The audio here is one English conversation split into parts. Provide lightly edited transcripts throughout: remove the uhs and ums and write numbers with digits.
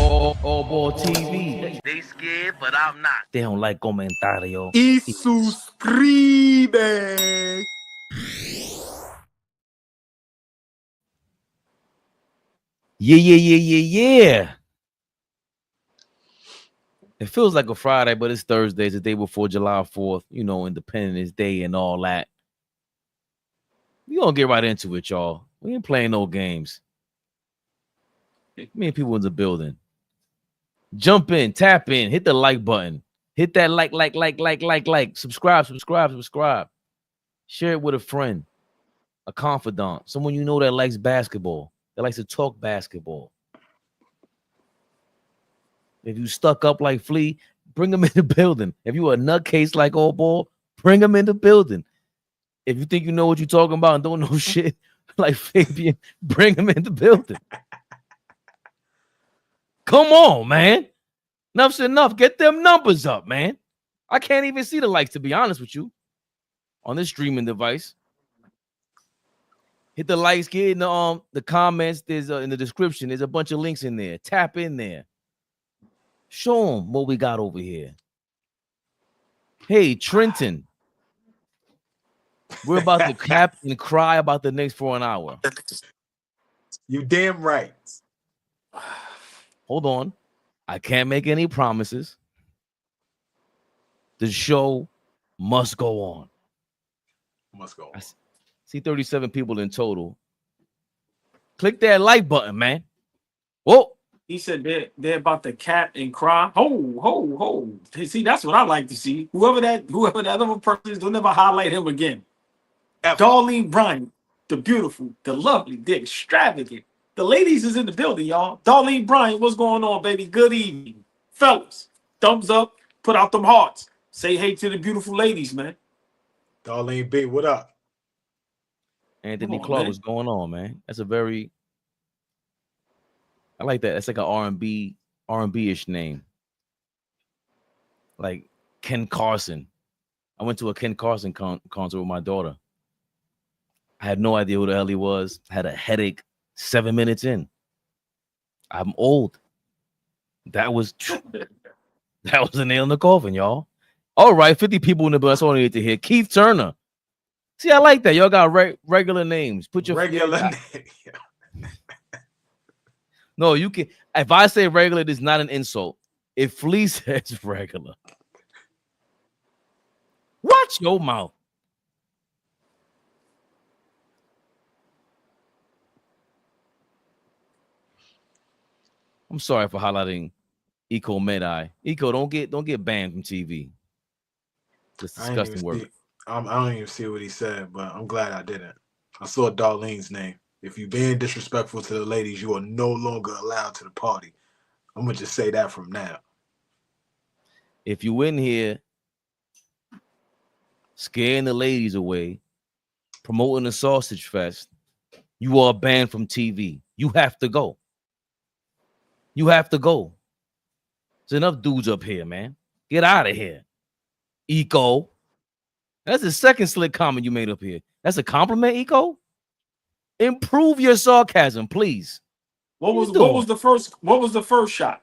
AllBall TV. They scared, but I'm not. They don't like comentario. Y suscribe. Yeah. It feels like a Friday, but it's Thursday. It's the day before July 4th, you know, Independence Day and all that. We gonna get right into it, y'all. We ain't playing no games. Me and people in the building. Jump in, tap in, hit the like button. Hit that like. Subscribe. Share it with a friend, a confidant, someone you know that likes basketball, that likes to talk basketball. If you stuck up like Flea, bring them in the building. If you a nutcase like AllBall, bring them in the building. If you think you know what you're talking about and don't know shit like Fabian, bring them in the building. Come on, man. Enough's enough. Get them numbers up, man. I can't even see the likes, to be honest with you, on this streaming device. Hit the likes, get in the comments. There's in the description. There's a bunch of links in there. Tap in there. Show them what we got over here. Hey, Trenton. We're about to cap and cry about the Knicks for an hour. You damn right. Hold on. I can't make any promises. The show must go on. Must go on. I see 37 people in total. Click that like button, man. Whoa. He said they're about to cap and cry. Ho. See, that's what I like to see. Whoever that other person is, don't never highlight him again. Ever. Darlene Bryant, the beautiful, the lovely, the extravagant. The ladies is in the building, y'all. Darlene Bryant, what's going on, baby? Good evening. Fellas, thumbs up, put out them hearts. Say hey to the beautiful ladies, man. Darlene B, what up? Anthony Clark, what's going on, man? That's a very... I like that. That's like an R&B-ish name. Like Ken Carson. I went to a Ken Carson concert with my daughter. I had no idea who the hell he was. Had a headache 7 minutes in. I'm old. That was a nail in the coffin, y'all. All right, 50 people in the bus. That's all I need to hear. Keith Turner. See, I like that. Y'all got regular names. Put your regular name. No, you can. If I say regular, it's not an insult. If Flea says regular, watch your mouth. I'm sorry for highlighting Eco Medi. Eco, don't get banned from TV. It's disgusting word. I don't even see what he said, but I'm glad I didn't. I saw Darlene's name. If you're being disrespectful to the ladies, you are no longer allowed to the party. I'm gonna just say that from now. If you in here scaring the ladies away, promoting a sausage fest, you are banned from TV. You have to go. You have to go. There's enough dudes up here, man. Get out of here. Eco. That's the second slick comment you made up here. That's a compliment, Eco? Improve your sarcasm, please. What was the first shot?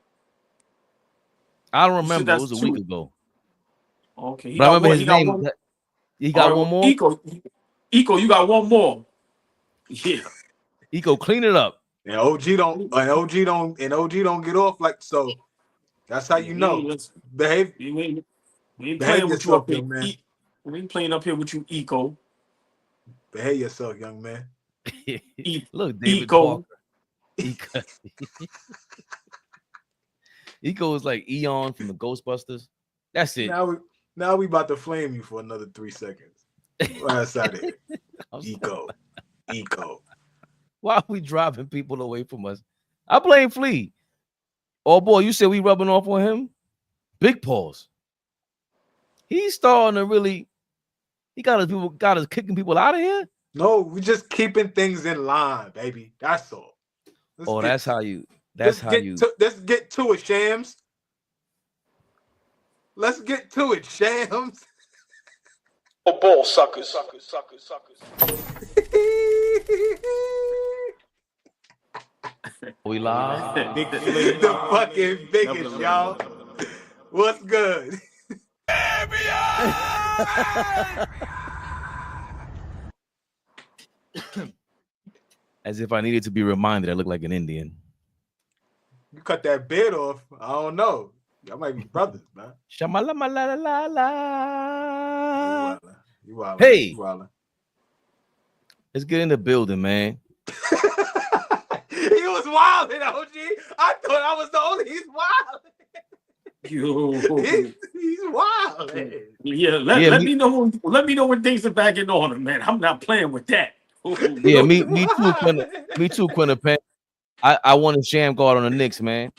I don't remember. It was a week ago. Okay. But I remember his name. He got one more. Eco, you got one more. Yeah. Eco, clean it up. And OG don't get off like so. That's how you know. Behave. We ain't playing with you up here, man. We ain't playing up here with you, Eco. Behave yourself, young man. Look, David Eco. Parker. Eco is like Eon from the Ghostbusters. That's it. Now we about to flame you for another 3 seconds. Right out of here. Eco. Why are we driving people away from us? I blame Flea. Oh boy, you said we rubbing off on him? Big pause. He's starting to really. He got us kicking people out of here. No, we just keeping things in line, baby. That's all. Let's get to it, Shams. Let's get to it, Shams. Oh, ball suckers. We live. Big Flea, the fucking biggest, y'all. What's good? As if I needed to be reminded I look like an Indian. You cut that beard off. I don't know. Y'all might be brothers, man. Shamala la la la. You wildin'. Hey. You wildin'. Let's get in the building, man. He was wilding, OG. I thought I was the only. He's wilding. He's wilding. Yeah, let me know. Let me know when things are back in order, man. I'm not playing with that. Yeah, me too, Quinnipiac. I want a sham guard on the Knicks, man.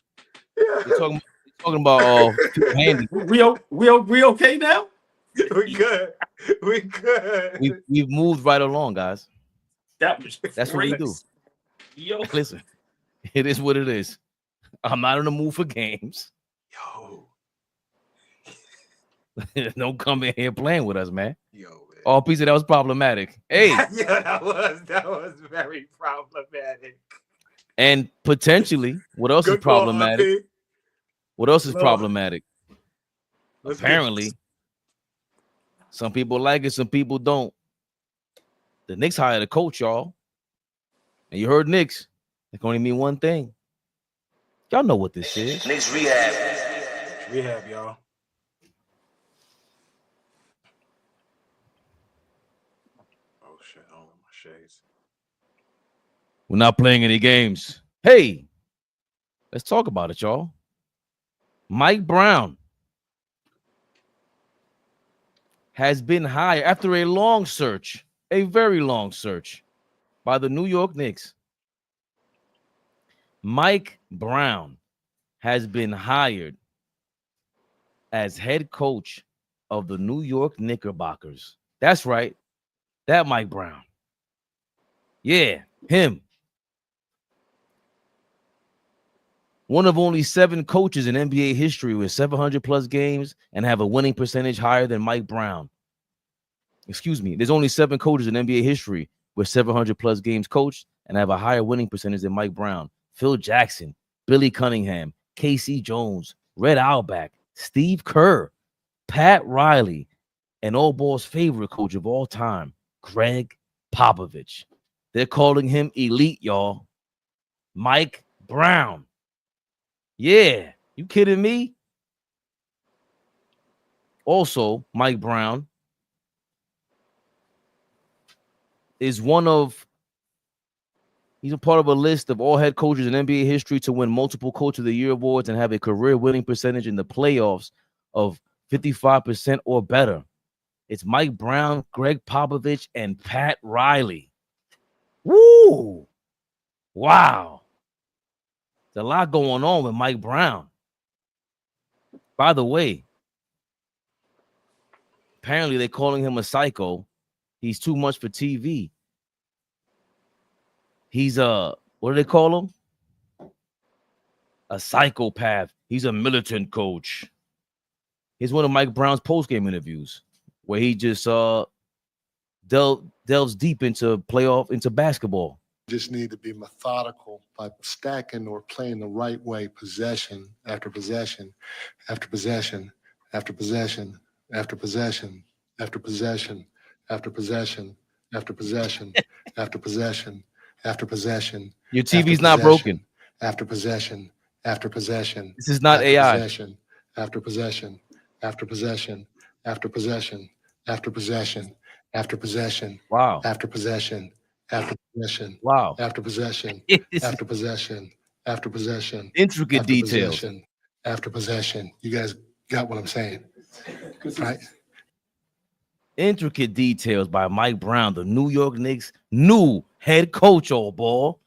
Yeah. We're talking about handy. We okay now? We good. We good. We've moved right along, guys. That's what we do. Yo. Listen, it is what it is. I'm not in the mood for games. Yo. Don't come in here playing with us, man. Yo, man. Oh, piece of that was problematic. Hey. Yeah, that was very problematic. And potentially, what else is problematic? What else is problematic? Apparently, some people like it, some people don't. The Knicks hired a coach, y'all. And you heard Knicks. It can only mean one thing. Y'all know what this is. Knicks Rehab. Rehab, y'all. Oh, shit. Oh, my shades. We're not playing any games. Hey, let's talk about it, y'all. Mike Brown has been hired after a long search, a very long search, by the New York Knicks. Mike Brown has been hired as head coach of the New York Knickerbockers. That's right. That Mike Brown. Yeah, him. One of only 7 coaches in NBA history with 700 plus games and have a winning percentage higher than Mike Brown. Excuse me. There's only 7 coaches in NBA history with 700 plus games coached and have a higher winning percentage than Mike Brown. Phil Jackson, Billy Cunningham, Casey Jones, Red Auerbach, Steve Kerr, Pat Riley, and AllBall's favorite coach of all time, Greg Popovich. They're calling him elite, y'all. Mike Brown. Yeah, you kidding me? Also, Mike Brown is he's a part of a list of all head coaches in NBA history to win multiple Coach of the Year awards and have a career winning percentage in the playoffs of 55% or better. It's Mike Brown, Greg Popovich, and Pat Riley. Woo! Wow. There's a lot going on with Mike Brown. By the way, apparently they're calling him a psycho. He's too much for TV. He's what do they call him? A psychopath. He's a militant coach. Here's one of Mike Brown's post-game interviews where he just delves deep into basketball. Just need to be methodical by stacking or playing the right way, possession after possession after possession after possession after possession after possession after possession after possession after possession after possession. Your TV's not broken. After possession after possession. This is not AI. Possession after possession after possession after possession after possession after possession. Wow. After possession. After possession. Wow. After possession. After possession. After possession. Intricate after details. Possession, after possession. You guys got what I'm saying, right? Intricate details by Mike Brown, the New York Knicks' new head coach, AllBall.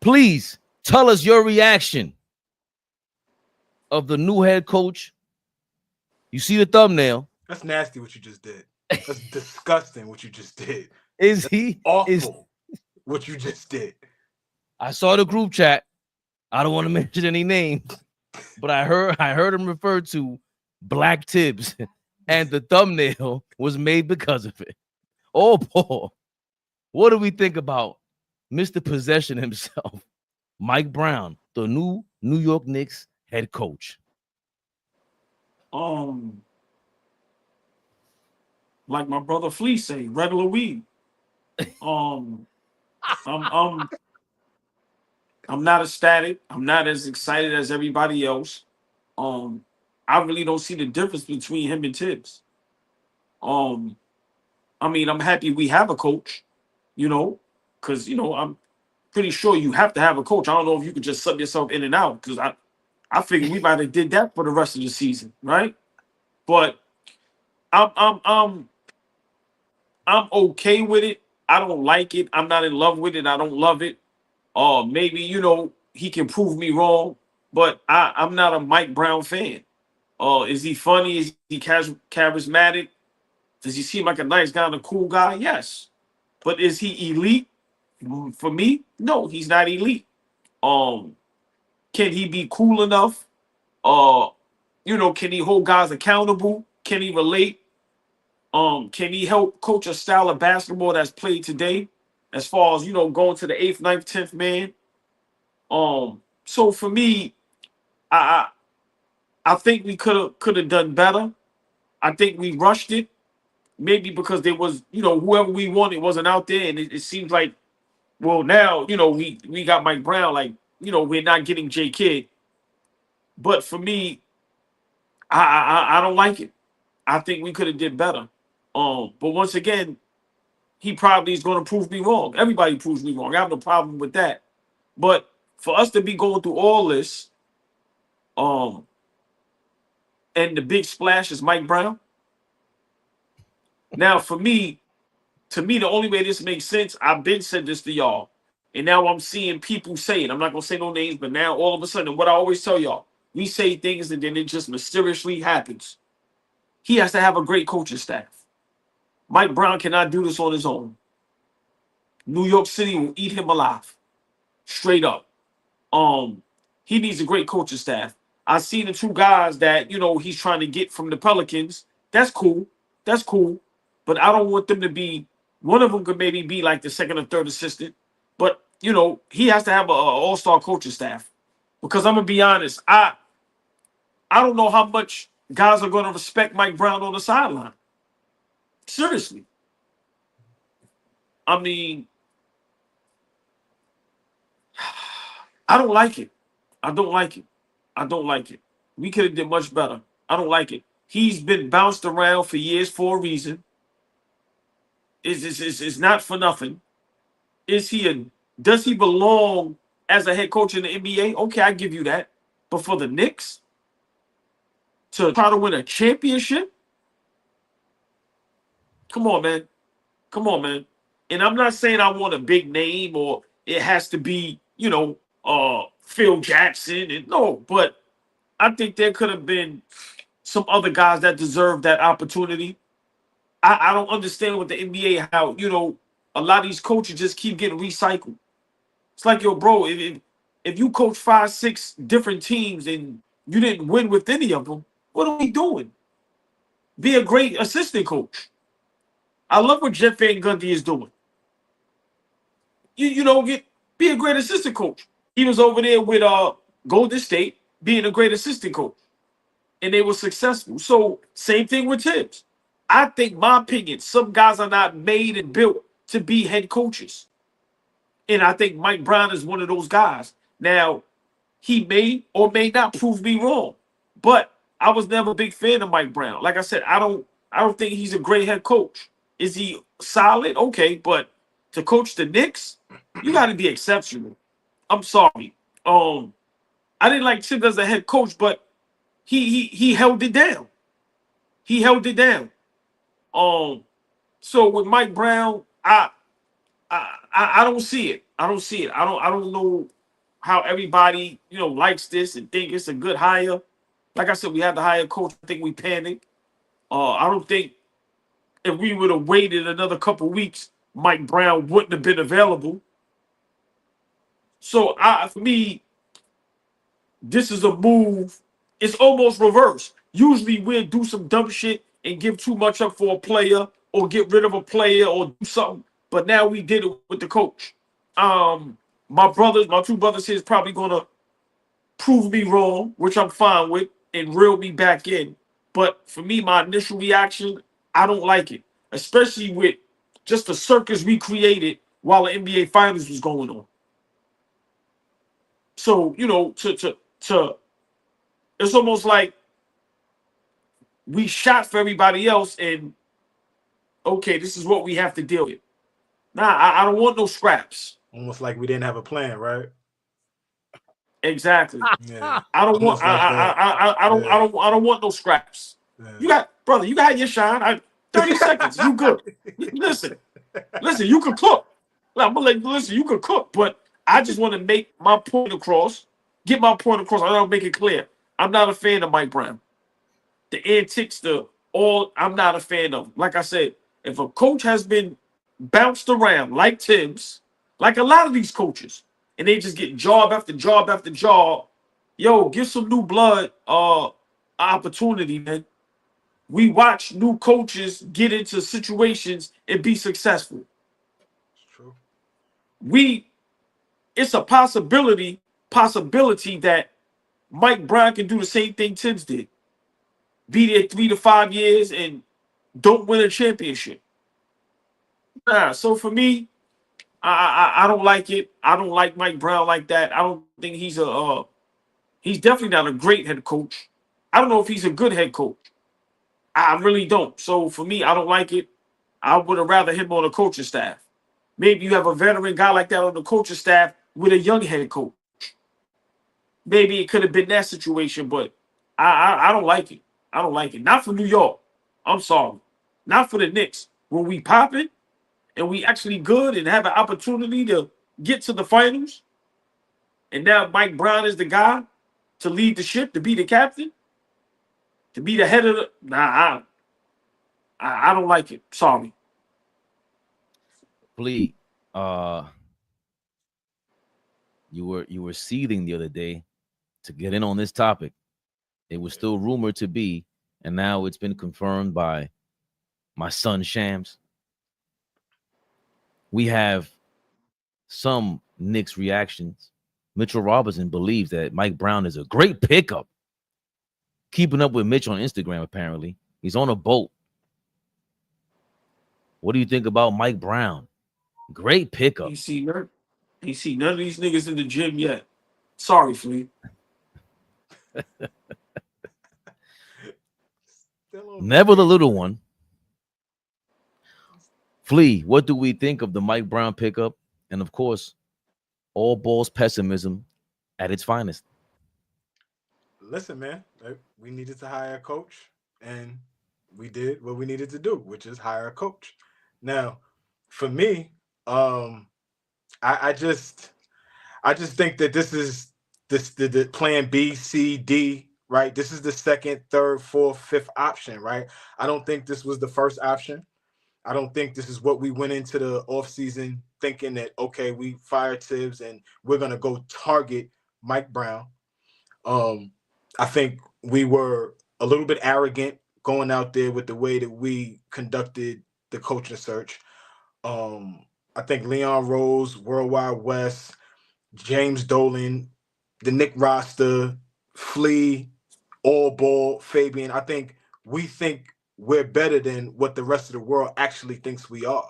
Please tell us your reaction of the new head coach. You see the thumbnail. That's nasty what you just did. That's disgusting what you just did. Is he awful what you just did? I saw the group chat. I don't want to mention any names, but I heard him referred to Black Thibs, and the thumbnail was made because of it. Oh, Paul, what do we think about Mr. Possession himself, Mike Brown, the new New York Knicks head coach. Like my brother Flea say, regular weed. I'm not ecstatic. I'm not as excited as everybody else. I really don't see the difference between him and Thibs. I mean, I'm happy we have a coach, because I'm pretty sure you have to have a coach. I don't know if you could just sub yourself in and out, because I figured we might have did that for the rest of the season, right? But I'm okay with it. I don't like it. I'm not in love with it. I don't love it. Maybe he can prove me wrong, but I'm not a Mike Brown fan. Is he funny? Is he charismatic? Does he seem like a nice guy and a cool guy? Yes. But is he elite? For me, no, he's not elite. Can he be cool enough? Can he hold guys accountable? Can he relate? Can he help coach a style of basketball that's played today? As far as going to the 8th, 9th, 10th man. So for me, I think we could have done better. I think we rushed it. Maybe because there was, whoever we wanted wasn't out there, and it seems like, well, now, we got Mike Brown, like, we're not getting J Kidd. But for me, I don't like it. I think we could have did better. But once again, he probably is going to prove me wrong. Everybody proves me wrong. I have no problem with that. But for us to be going through all this, and the big splash is Mike Brown. Now, to me, the only way this makes sense, I've been said this to y'all, and now I'm seeing people say it. I'm not going to say no names, but now all of a sudden, what I always tell y'all, we say things and then it just mysteriously happens. He has to have a great coaching staff. Mike Brown cannot do this on his own. New York City will eat him alive. Straight up. He needs a great coaching staff. I've seen the two guys that, he's trying to get from the Pelicans. That's cool. That's cool. But I don't want them to be, one of them could maybe be like the second or third assistant. But, he has to have an all-star coaching staff. Because I'm going to be honest, I don't know how much guys are going to respect Mike Brown on the sideline. Seriously. I mean, I don't like it. I don't like it. I don't like it. We could have did much better. I don't like it. He's been bounced around for years for a reason. It's not for nothing. Does he belong as a head coach in the NBA? Okay, I give you that. But for the Knicks to try to win a championship? Come on, man. Come on, man. And I'm not saying I want a big name or it has to be, Phil Jackson. No, but I think there could have been some other guys that deserve that opportunity. I don't understand with the NBA how, a lot of these coaches just keep getting recycled. It's like, yo, bro, if you coach 5, 6 different teams and you didn't win with any of them, what are we doing? Be a great assistant coach. I love what Jeff Van Gundy is doing. Be a great assistant coach. He was over there with Golden State being a great assistant coach. And they were successful. So, same thing with Thibs. I think, my opinion, some guys are not made and built to be head coaches. And I think Mike Brown is one of those guys. Now, he may or may not prove me wrong. But I was never a big fan of Mike Brown. Like I said, I don't think he's a great head coach. Is he solid? Okay, but to coach the Knicks, you got to be exceptional. I'm sorry. I didn't like Thibs as a head coach, but he held it down. He held it down. So with Mike Brown, I don't see it. I don't see it. I don't know how everybody likes this and think it's a good hire. Like I said, we had to hire a coach. I think we panicked. I don't think if we would have waited another couple weeks, Mike Brown wouldn't have been available. So for me, this is a move. It's almost reverse. Usually we'll do some dumb shit and give too much up for a player or get rid of a player or do something. But now we did it with the coach. My two brothers here is probably gonna prove me wrong, which I'm fine with, and reel me back in. But for me, my initial reaction, I don't like it, especially with just the circus we created while the NBA Finals was going on. So to it's almost like we shot for everybody else, and okay, this is what we have to deal with. Nah, I don't want no scraps. Almost like we didn't have a plan, right? Exactly. Yeah. I don't want. Almost like that. I don't want no scraps. Yeah. You got your shine. 30 seconds. You good? Listen. You can cook. I'm gonna listen. You can cook, but I just want to make my point across. Get my point across. I don't make it clear. I'm not a fan of Mike Brown. The antics, I'm not a fan of. Like I said, if a coach has been bounced around like Thibs, like a lot of these coaches, and they just get job after job after job, yo, give some new blood opportunity, man. We watch new coaches get into situations and be successful. It's true. It's a possibility that Mike Brown can do the same thing Thibs did. Be there 3 to 5 years and don't win a championship. Nah, so for me, I don't like it. I don't like Mike Brown like that. I don't think he's definitely not a great head coach. I don't know if he's a good head coach. I really don't. So for me, I don't like it. I would have rather him on the coaching staff. Maybe you have a veteran guy like that on the coaching staff with a young head coach. Maybe it could have been that situation, but I don't like it. I don't like it. Not for New York. I'm sorry. Not for the Knicks. When we popping and we actually good and have an opportunity to get to the finals, and now Mike Brown is the guy to lead the ship, to be the captain, to be the head of the... Nah, I don't like it. Sorry. Flea, you were seething the other day to get in on this topic. It was still rumored to be, and now it's been confirmed by my son Shams. We have some Knicks reactions. Mitchell Robinson believes that Mike Brown is a great pickup. Keeping up with Mitch on Instagram, apparently. He's on a boat. What do you think about Mike Brown? Great pickup. Ain't see none of these niggas in the gym yet. Sorry, Flea. Never the little one. Flea, what do we think of the Mike Brown pickup? And of course, AllBall's pessimism at its finest. Listen, man, we needed to hire a coach, and we did what we needed to do, which is hire a coach. Now, for me, I just think that this is the plan B, C, D, right? This is the second, third, fourth, fifth option, right? I don't think this was the first option. I don't think this is what we went into the offseason thinking that, okay, we fired Thibs and we're going to go target Mike Brown. I think we were a little bit arrogant going out there with the way that we conducted the coaching search. I think Leon Rose, Worldwide West, James Dolan, the Knick roster, Flea, AllBall, Fabian. I think we think we're better than what the rest of the world actually thinks we are.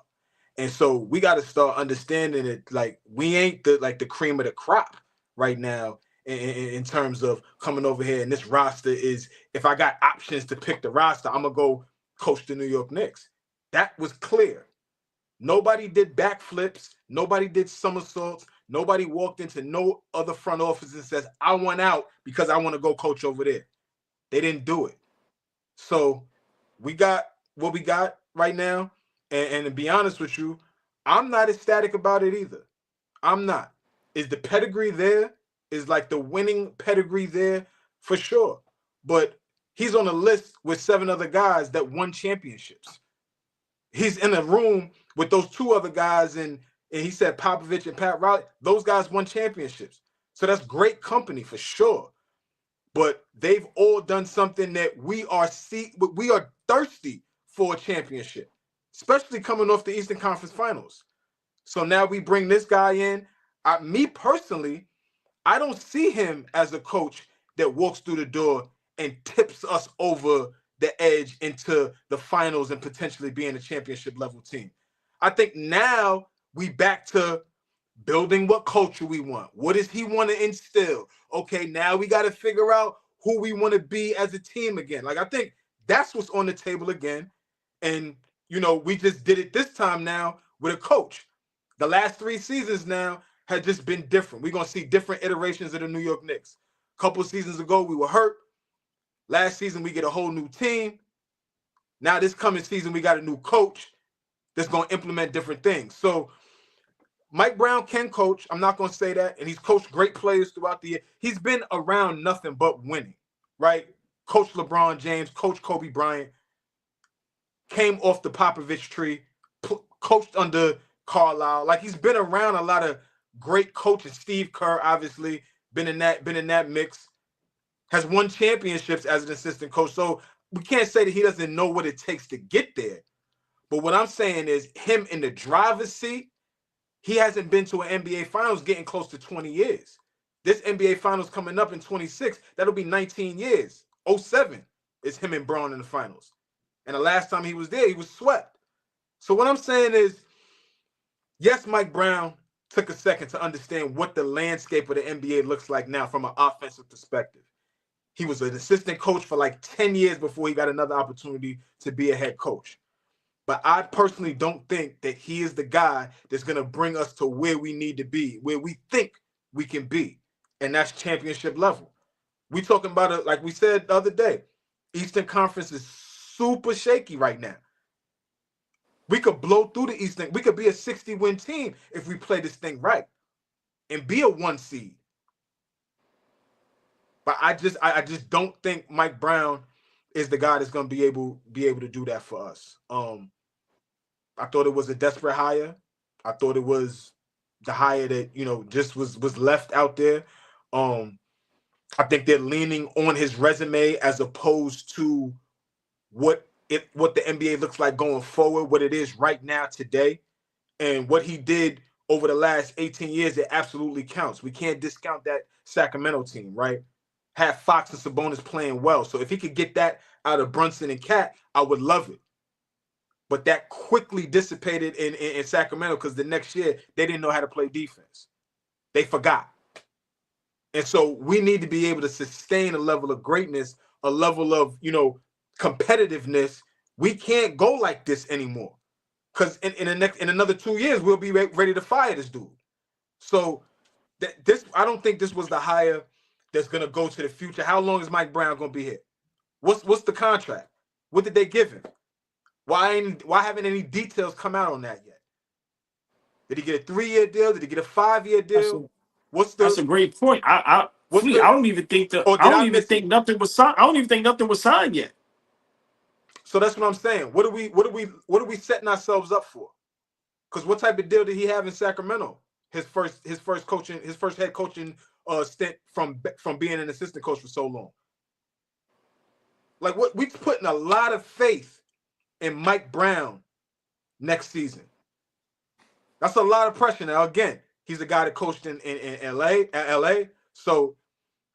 And so we got to start understanding it. Like, we ain't the cream of the crop right now in terms of coming over here. And this roster is, if I got options to pick the roster, I'm going to go coach the New York Knicks. That was clear. Nobody did backflips. Nobody did somersaults. Nobody walked into no other front office and says, I want out because I want to go coach over there. They didn't do it. So we got what we got right now. And to be honest with you, I'm not ecstatic about it either. I'm not. Is the pedigree there? Is like the winning pedigree there? For sure. But he's on a list with 7 other guys that won championships. He's in a room with those 2 other guys, and he said Popovich and Pat Riley. Those guys won championships. So that's great company for sure. But they've all done something that we are thirsty for a championship, especially coming off the Eastern Conference Finals. So now we bring this guy in. Me personally, I don't see him as a coach that walks through the door and tips us over the edge into the finals and potentially being a championship level team. I think now we back to building what culture we want. What does he want to instill? Okay, now we got to figure out who we want to be as a team again. Like, I think that's what's on the table again. And, you know, we just did it this time now with a coach. The last 3 seasons now had just been different. We're going to see different iterations of the New York Knicks. A couple seasons ago, we were hurt. Last season, we get a whole new team. Now this coming season, we got a new coach that's going to implement different things. So Mike Brown can coach. I'm not going to say that. And he's coached great players throughout the year. He's been around nothing but winning, right? Coach LeBron James, Coach Kobe Bryant, came off the Popovich tree, coached under Carlisle. Like, he's been around a lot of great coaches. Steve Kerr, obviously, been in that mix, has won championships as an assistant coach. So we can't say that he doesn't know what it takes to get there. But what I'm saying is, him in the driver's seat, he hasn't been to an NBA Finals getting close to 20 years. This NBA Finals coming up in 26, that'll be 19 years. 07 is him and Braun in the finals. And the last time he was there, he was swept. So what I'm saying is, yes, Mike Brown took a second to understand what the landscape of the NBA looks like now from an offensive perspective. He was an assistant coach for like 10 years before he got another opportunity to be a head coach. But I personally don't think that he is the guy that's going to bring us to where we need to be, where we think we can be. And that's championship level. We talking about it, like we said the other day, Eastern Conference is super shaky right now. We could blow through the Eastern. We could be a 60-win team if we play this thing right and be a 1 seed. But I just don't think Mike Brown is the guy that's going to be able to do that for us. I thought it was a desperate hire. I thought it was the hire that, you know, just was left out there. I think they're leaning on his resume as opposed to what the NBA looks like going forward, what it is right now today, and what he did over the last 18 years. It absolutely counts. We can't discount that Sacramento team, right? Had Fox and Sabonis playing well. So if he could get that out of Brunson and Cat, I would love it. But that quickly dissipated in Sacramento because the next year they didn't know how to play defense. They forgot. And so we need to be able to sustain a level of greatness, a level of, you know, competitiveness. We can't go like this anymore. Because in another 2 years, we'll be ready to fire this dude. So I don't think this was the hire that's going to go to the future. How long is Mike Brown going to be here? What's the contract? What did they give him? Why haven't any details come out on that yet? Did he get a 3-year deal? Did he get a 5-year deal? That's a great point. I don't even think nothing was signed. I don't even think nothing was signed yet. So that's what I'm saying. What are we setting ourselves up for? Because what type of deal did he have in Sacramento? His first head coaching stint from being an assistant coach for so long. Like, what, we putting a lot of faith in Mike Brown next season. That's a lot of pressure. Now, again, he's a guy that coached in LA. So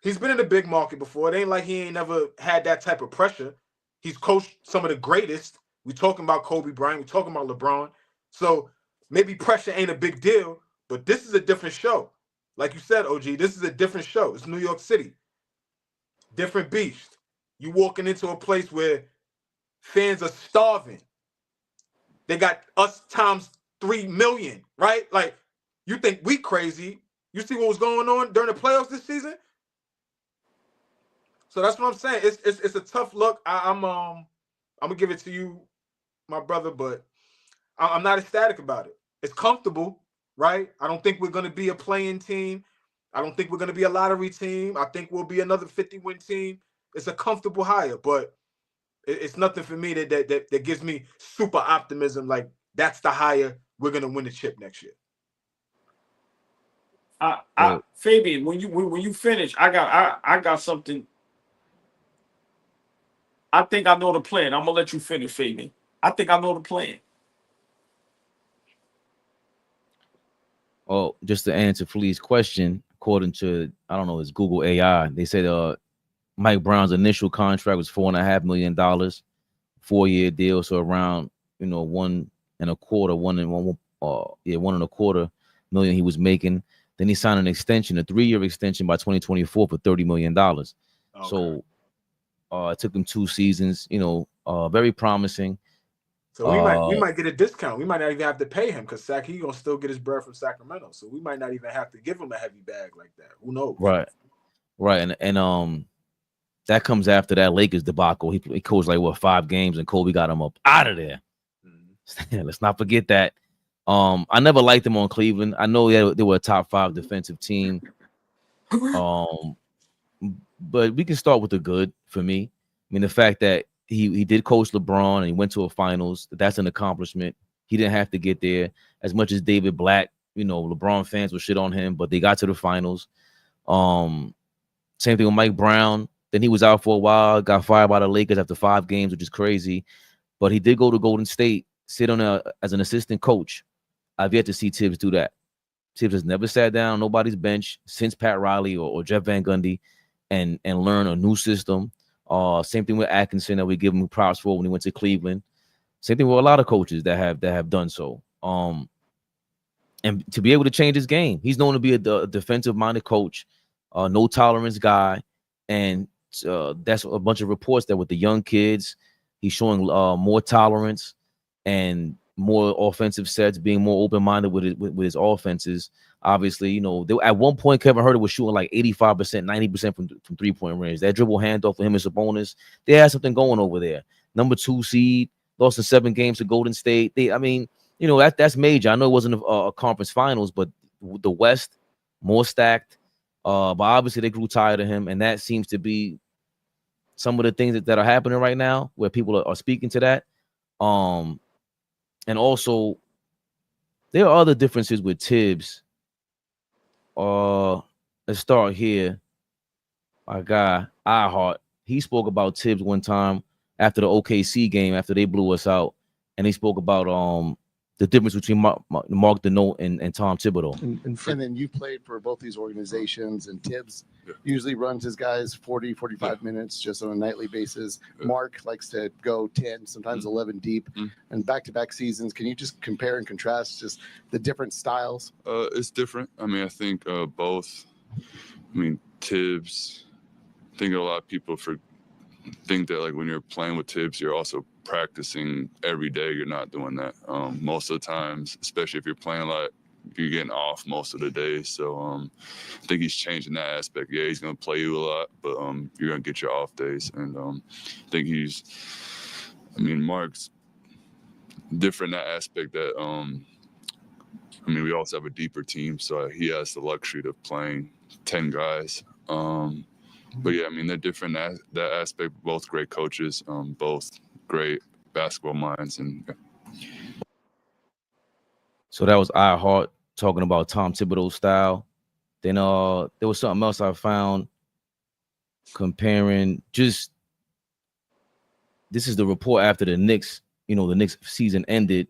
he's been in the big market before. It ain't like he ain't never had that type of pressure. He's coached some of the greatest. We talking about Kobe Bryant. We talking about LeBron. So maybe pressure ain't a big deal, but this is a different show. Like you said, OG, this is a different show. It's New York City. Different beast. You walking into a place where fans are starving. They got us times 3 million, right? Like, you think we crazy. You see what was going on during the playoffs this season? So that's what I'm saying. It's a tough look. I'm gonna give it to you, my brother, but I'm not ecstatic about it. It's comfortable, right? I don't think we're gonna be a playing team. I don't think we're gonna be a lottery team. I think we'll be another 50-win team. It's a comfortable hire, but it's nothing for me that gives me super optimism. Like, that's the hire. We're gonna win the chip next year. Fabian, when you finish, I got something. I think I know the plan. I'm gonna let you finish, Fabian. I think I know the plan. Oh, just to answer Flea's question, according to I don't know, it's Google AI. They said Mike Brown's initial contract was $4.5 million, 4-year deal, so around 1.25 million he was making. Then he signed an extension, a 3-year extension by 2024 for $30 million. Okay. So it took him 2 seasons, very promising. So we might get a discount. We might not even have to pay him because he gonna still get his bread from Sacramento. So we might not even have to give him a heavy bag like that. Who knows? Right. And that comes after that Lakers debacle. He coached like 5 games, and Kobe got him up out of there. Mm-hmm. Let's not forget that. I never liked him on Cleveland. I know they were a top 5 defensive team. But we can start with the good for me. I mean, the fact that he did coach LeBron and he went to a finals, that's an accomplishment. He didn't have to get there. As much as David Black, LeBron fans will shit on him, but they got to the finals. Same thing with Mike Brown. Then he was out for a while, got fired by the Lakers after 5 games, which is crazy. But he did go to Golden State, sit on as an assistant coach. I've yet to see Thibs do that. Thibs has never sat down on nobody's bench since Pat Riley or Jeff Van Gundy and learn a new system. Same thing with Atkinson that we give him props for when he went to Cleveland. Same thing with a lot of coaches that have done so. And to be able to change his game, he's known to be a defensive-minded coach, no tolerance guy, and that's a bunch of reports that with the young kids, he's showing more tolerance and more offensive sets, being more open-minded with his offenses. Obviously, at one point Kevin Huerter was shooting like 85%, 90% from 3-point range. That dribble handoff for him and Sabonis, they had something going over there. Number 2 seed, lost in 7 games to Golden State. That's major. I know it wasn't a conference finals, but the West more stacked. But obviously they grew tired of him, and that seems to be some of the things that are happening right now, where people are speaking to that. And also, there are other differences with Thibs. Let's start here. My guy, iHeart, he spoke about Thibs one time after the OKC game, after they blew us out, and he spoke about the difference between Mark Denault and Tom Thibodeau. And then you played for both these organizations, and Thibs usually runs his guys 40, 45 minutes just on a nightly basis. Mark likes to go 10, sometimes 11 deep, and back-to-back seasons. Can you just compare and contrast just the different styles? It's different. I mean, I think both. I mean, Thibs, I think a lot of people think that like when you're playing with Thibs, you're also practicing every day. You're not doing that most of the times, especially if you're playing a lot. You're getting off most of the days. So I think he's changing that aspect. Yeah, he's going to play you a lot, but you're going to get your off days. And I think Mark's different in that aspect that, we also have a deeper team, so he has the luxury of playing 10 guys. But yeah, they're different that aspect. Both great coaches, both great basketball minds. So that was iHeart talking about Tom Thibodeau's style. Then there was something else I found comparing this is the report after the Knicks, the Knicks season ended,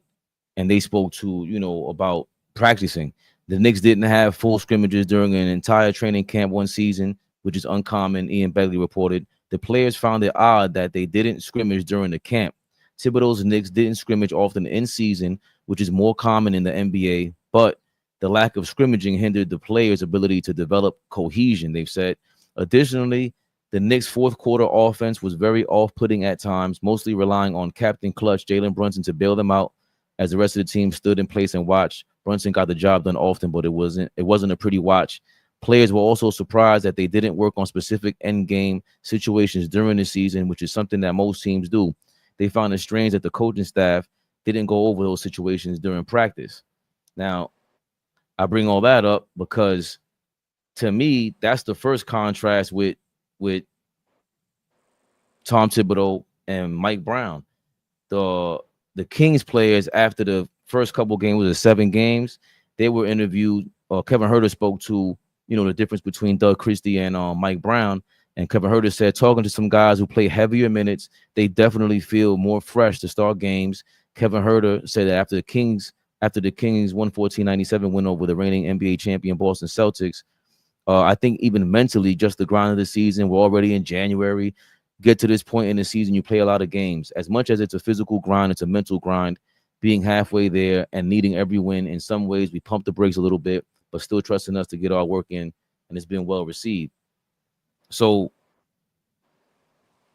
and they spoke to, about practicing. The Knicks didn't have full scrimmages during an entire training camp one season, which is uncommon, Ian Begley reported. The players found it odd that they didn't scrimmage during the camp. Thibodeau's Knicks didn't scrimmage often in season, which is more common in the NBA, but the lack of scrimmaging hindered the players' ability to develop cohesion, they've said. Additionally, the Knicks' fourth quarter offense was very off-putting at times, mostly relying on Captain Clutch Jalen Brunson to bail them out as the rest of the team stood in place and watched. Brunson got the job done often, but it wasn't a pretty watch. Players were also surprised that they didn't work on specific end game situations during the season, which is something that most teams do. They found it strange that the coaching staff didn't go over those situations during practice. Now, I bring all that up because, to me, that's the first contrast with Tom Thibodeau and Mike Brown. The Kings players, after the first couple games, was 7 games, they were interviewed. Kevin Huerter spoke to the difference between Doug Christie and Mike Brown. And Kevin Huerter said, talking to some guys who play heavier minutes, they definitely feel more fresh to start games. Kevin Huerter said that after after the Kings 114-97 win over the reigning NBA champion Boston Celtics. I think even mentally, just the grind of the season, we're already in January. Get to this point in the season, you play a lot of games. As much as it's a physical grind, it's a mental grind. Being halfway there and needing every win, in some ways, we pump the brakes a little bit, but still trusting us to get our work in, and it's been well received. So,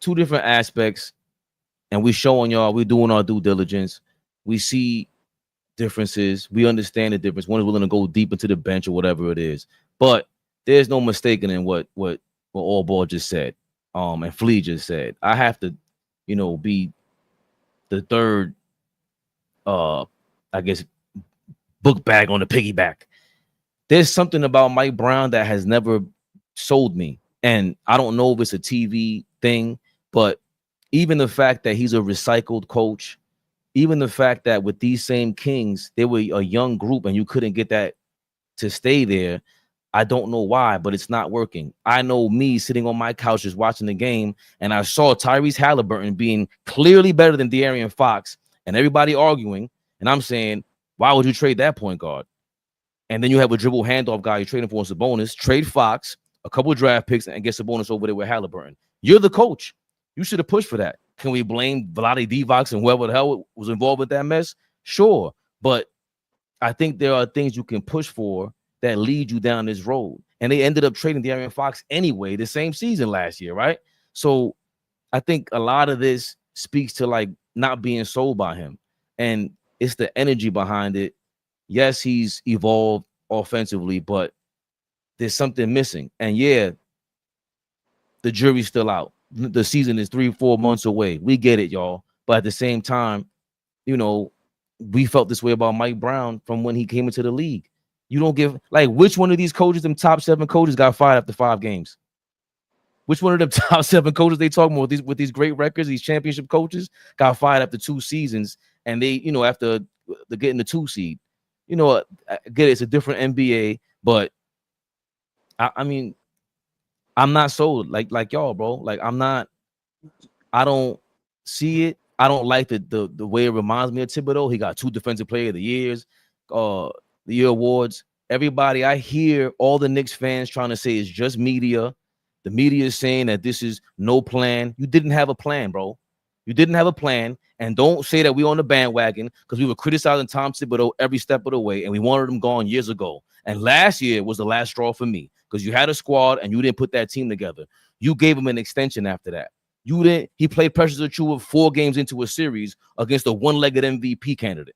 two different aspects, and we showing y'all, we're doing our due diligence. We see differences. We understand the difference. One is willing to go deep into the bench or whatever it is, but there's no mistaking in what AllBall just said, and Flea just said. I have to, be the third, I guess, book bag on the piggyback. There's something about Mike Brown that has never sold me, and I don't know if it's a TV thing, but even the fact that he's a recycled coach, even the fact that with these same Kings, they were a young group and you couldn't get that to stay there. I don't know why, but it's not working. I know me sitting on my couch just watching the game, and I saw Tyrese Halliburton being clearly better than De'Aaron Fox, and everybody arguing, and I'm saying, why would you trade that point guard? And then you have a dribble handoff guy you're trading for Sabonis, trade Fox, a couple of draft picks, and get Sabonis over there with Halliburton. You're the coach. You should have pushed for that. Can we blame Vlade Divac and whoever the hell was involved with that mess? Sure, but I think there are things you can push for that lead you down this road. And they ended up trading De'Aaron Fox anyway the same season last year, right? So I think a lot of this speaks to like not being sold by him. And it's the energy behind it. Yes, he's evolved offensively, but there's something missing. And yeah, the jury's still out. The season is 3-4 months away. We get it, y'all. But at the same time, we felt this way about Mike Brown from when he came into the league. You don't give, like, which one of these coaches, them top 7 coaches, got fired after 5 games? Which one of them top 7 coaches they talking about with these great records, these championship coaches, got fired after 2 seasons, and they, after the getting the 2 seed? I get it, it's a different NBA, but I mean, I'm not sold like y'all, bro. Like, I don't see it. I don't like the way it reminds me of Thibodeau. He got 2 defensive player of the years, the year awards. Everybody, I hear all the Knicks fans trying to say it's just media. The media is saying that this is no plan. You didn't have a plan, bro. You didn't have a plan. And don't say that we on the bandwagon, because we were criticizing Tom Thibodeau every step of the way, and we wanted him gone years ago. And last year was the last straw for me, because you had a squad and you didn't put that team together. You gave him an extension after that. You didn't. He played Precious Achiuwa 4 games into a series against a one-legged MVP candidate.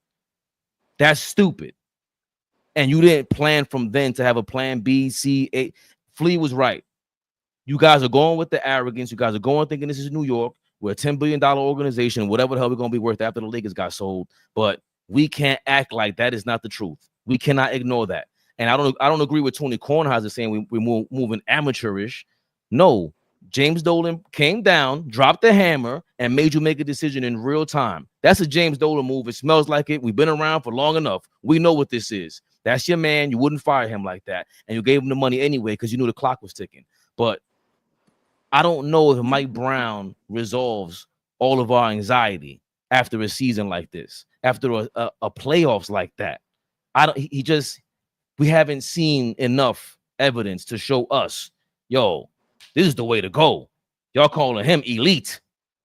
That's stupid. And you didn't plan from then to have a plan B, C, A. Flea was right. You guys are going with the arrogance. You guys are going thinking this is New York. We're a $10 billion organization, whatever the hell we're going to be worth after the Lakers got sold. But we can't act like that is not the truth. We cannot ignore that. And I don't agree with Tony Kornheiser saying we're moving amateurish. No, James Dolan came down, dropped the hammer, and made you make a decision in real time. That's a James Dolan move. It smells like it. We've been around for long enough. We know what this is. That's your man. You wouldn't fire him like that. And you gave him the money anyway because you knew the clock was ticking. But I don't know if Mike Brown resolves all of our anxiety after a season like this, after a playoffs like that. We haven't seen enough evidence to show us, yo, this is the way to go. Y'all calling him elite.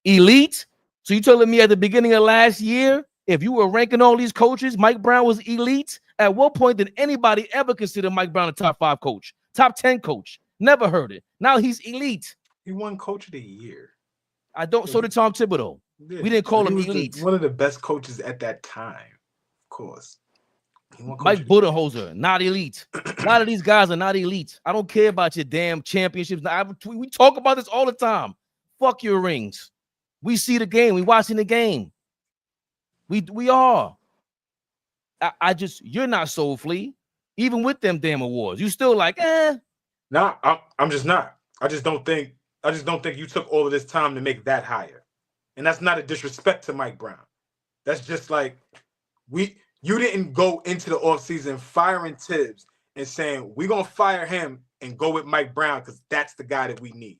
Elite? So you telling me at the beginning of last year, if you were ranking all these coaches, Mike Brown was elite? At what point did anybody ever consider Mike Brown a top 5 coach? Top 10 coach? Never heard it. Now he's elite. He won Coach of the Year. So did Tom Thibodeau. Yeah. We didn't call him elite. One of the best coaches at that time, of course. Mike Budenholzer, not elite. A lot of these guys are not elite. I don't care about your damn championships. We talk about this all the time. Fuck your rings. We see the game. We watching the game. We are. You're not so Flea. Even with them damn awards, you still like, Nah, I'm just not. I just don't think you took all of this time to make that higher. And that's not a disrespect to Mike Brown. That's just like you didn't go into the offseason firing Thibs and saying, we're going to fire him and go with Mike Brown because that's the guy that we need.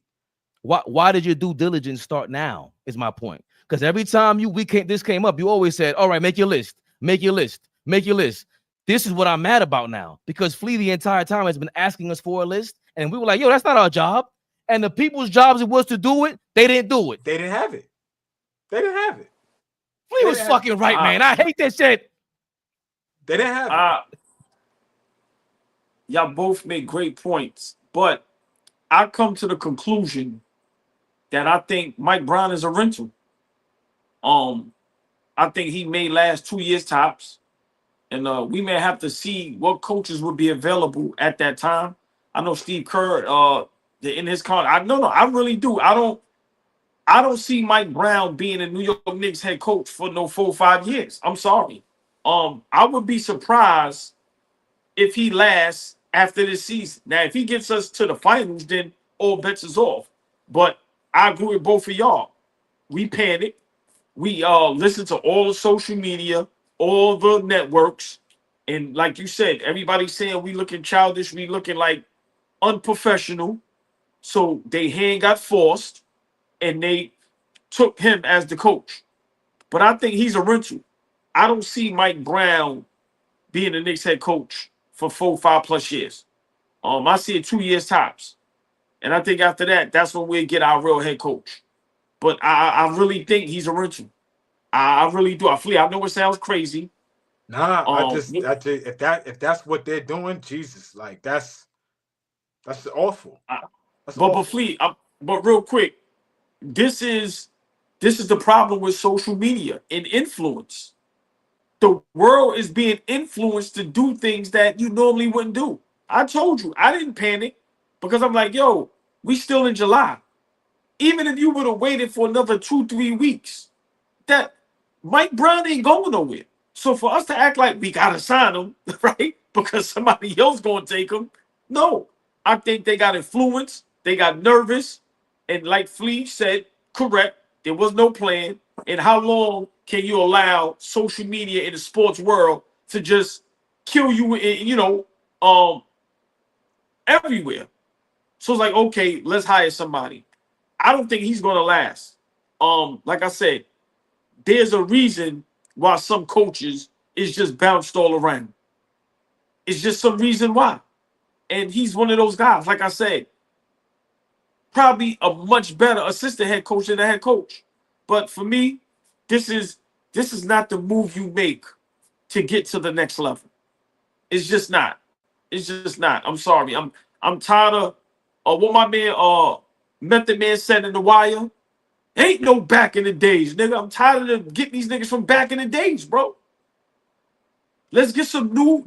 Why did your due diligence start now is my point. Because every time this came up, you always said, all right, make your list. Make your list. Make your list. This is what I'm mad about now, because Flea the entire time has been asking us for a list, and we were like, yo, that's not our job. And the people's jobs it was to do it, they didn't do it. They didn't have it. They didn't have it. Flea was fucking right, man. I hate that shit. They didn't have it. Y'all both make great points, but I come to the conclusion that I think Mike Brown is a rental. I think he may last 2 years tops, and we may have to see what coaches would be available at that time. I know Steve Kerr, in his contract. I really do. I don't see Mike Brown being a New York Knicks head coach for no 4 or 5 years. I'm sorry. I would be surprised if he lasts after this season. Now, if he gets us to the finals, then all bets is off. But I agree with both of y'all. We panic. We listen to all the social media, all the networks, and like you said, everybody's saying we looking childish, we looking like unprofessional. So they hand got forced, and they took him as the coach. But I think he's a rental. I don't see Mike Brown being the Knicks head coach for 4, 5+ years. I see it 2 years tops. And I think after that, that's when we'll get our real head coach. But I really think he's a rental. I really do. I know it sounds crazy. Nah, if that's what they're doing, Jesus, like that's awful. But real quick, this is the problem with social media and influence. The world is being influenced to do things that you normally wouldn't do. I told you, I didn't panic because I'm like, yo, we still in July. Even if you would have waited for another 2-3 weeks, that Mike Brown ain't going nowhere. So for us to act like we got to sign him, right, because somebody else going to take him, no. I think they got influenced. They got nervous. And like Flea said, correct, there was no plan. And how long can you allow social media in the sports world to just kill you, everywhere? So it's like, okay, let's hire somebody. I don't think he's going to last. Like I said, there's a reason why some coaches is just bounced all around. It's just some reason why. And he's one of those guys, like I said, probably a much better assistant head coach than a head coach. But for me, this is not the move you make to get to the next level. It's just not. It's just not. I'm sorry. I'm tired of what my man Method Man said in The Wire. Ain't no back in the days, nigga. I'm tired of getting these niggas from back in the days, bro. Let's get some new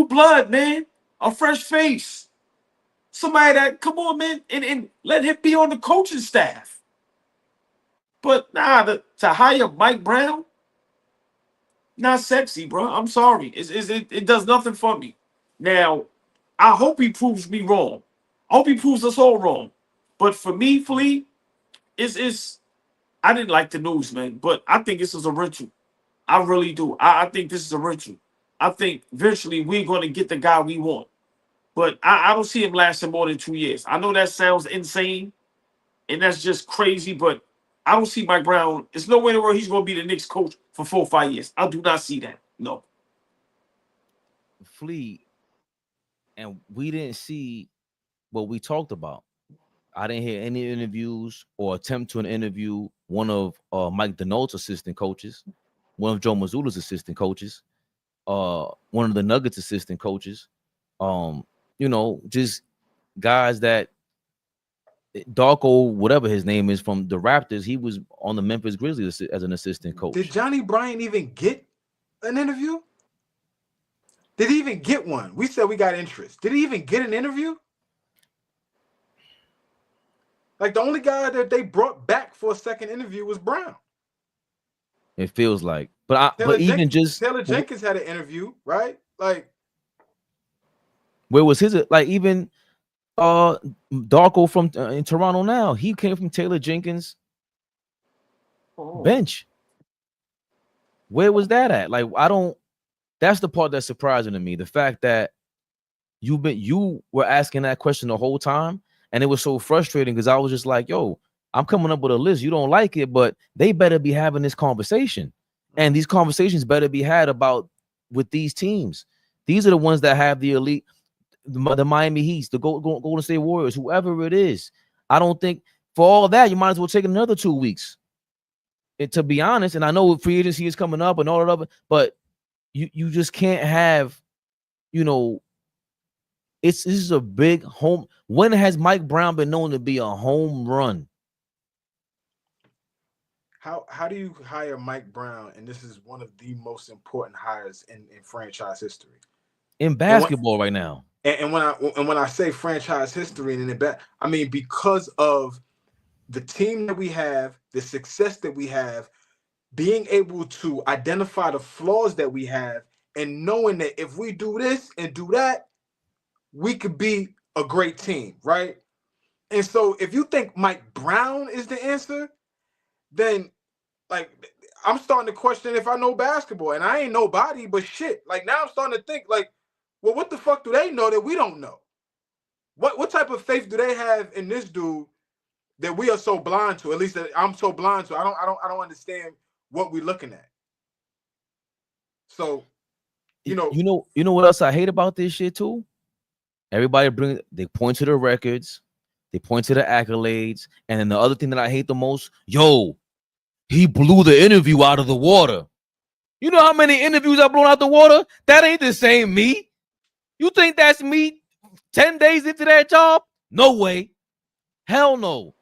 blood, man. A fresh face. Somebody that, come on, man, and let him be on the coaching staff. But to hire Mike Brown, not sexy, bro. I'm sorry. It does nothing for me. Now, I hope he proves me wrong. I hope he proves us all wrong. But for me, Flea, I didn't like the news, man, but I think this is a rental. I really do. I think this is a rental. I think eventually we're going to get the guy we want. But I don't see him lasting more than 2 years. I know that sounds insane, and that's just crazy, but I don't see Mike Brown. There's no way in the world he's going to be the Knicks coach for 4 or 5 years. I do not see that. No. Flea, and we didn't see what we talked about. I didn't hear any interviews or attempt to interview one of Mike Denault's assistant coaches, one of Joe Mazzulla's assistant coaches, one of the Nuggets assistant coaches. Just guys that Darko, whatever his name is, from the Raptors, he was on the Memphis Grizzlies as an assistant coach. Did Johnny Bryant even get an interview? Did he even get one? We said we got interest. Did he even get an interview? Like, the only guy that they brought back for a second interview was Brown. It feels like, but Taylor Jenkins had an interview, right? Like, where was his? Like, even Darko from in Toronto now, he came from Taylor Jenkins' bench. Where was that at? Like, that's the part that's surprising to me. The fact that you were asking that question the whole time, and it was so frustrating because I was just like, yo, I'm coming up with a list. You don't like it, but they better be having this conversation. And these conversations better be had about with these teams. These are the ones that have the elite, the Miami Heat, the Golden State Warriors, whoever it is. I don't think for all that, you might as well take another 2 weeks. And to be honest, and I know free agency is coming up and all of it, but you just can't have, this is a big home. When has Mike Brown been known to be a home run? How do you hire Mike Brown? And this is one of the most important hires in franchise history. In basketball right now. And when I say franchise history, and I mean because of the team that we have, the success that we have, being able to identify the flaws that we have, and knowing that if we do this and do that, we could be a great team, right? And so if you think Mike Brown is the answer, then like I'm starting to question if I know basketball, and I ain't nobody, but shit. Like now I'm starting to think like, well, what the fuck do they know that we don't know? What type of faith do they have in this dude that we are so blind to? At least that I'm so blind to. I don't understand what we're looking at. So, you know what else I hate about this shit too? Everybody they point to the records, they point to the accolades, and then the other thing that I hate the most, he blew the interview out of the water. You know how many interviews I've blown out the water? That ain't the same me. You think that's me 10 days into that job? No way. Hell no.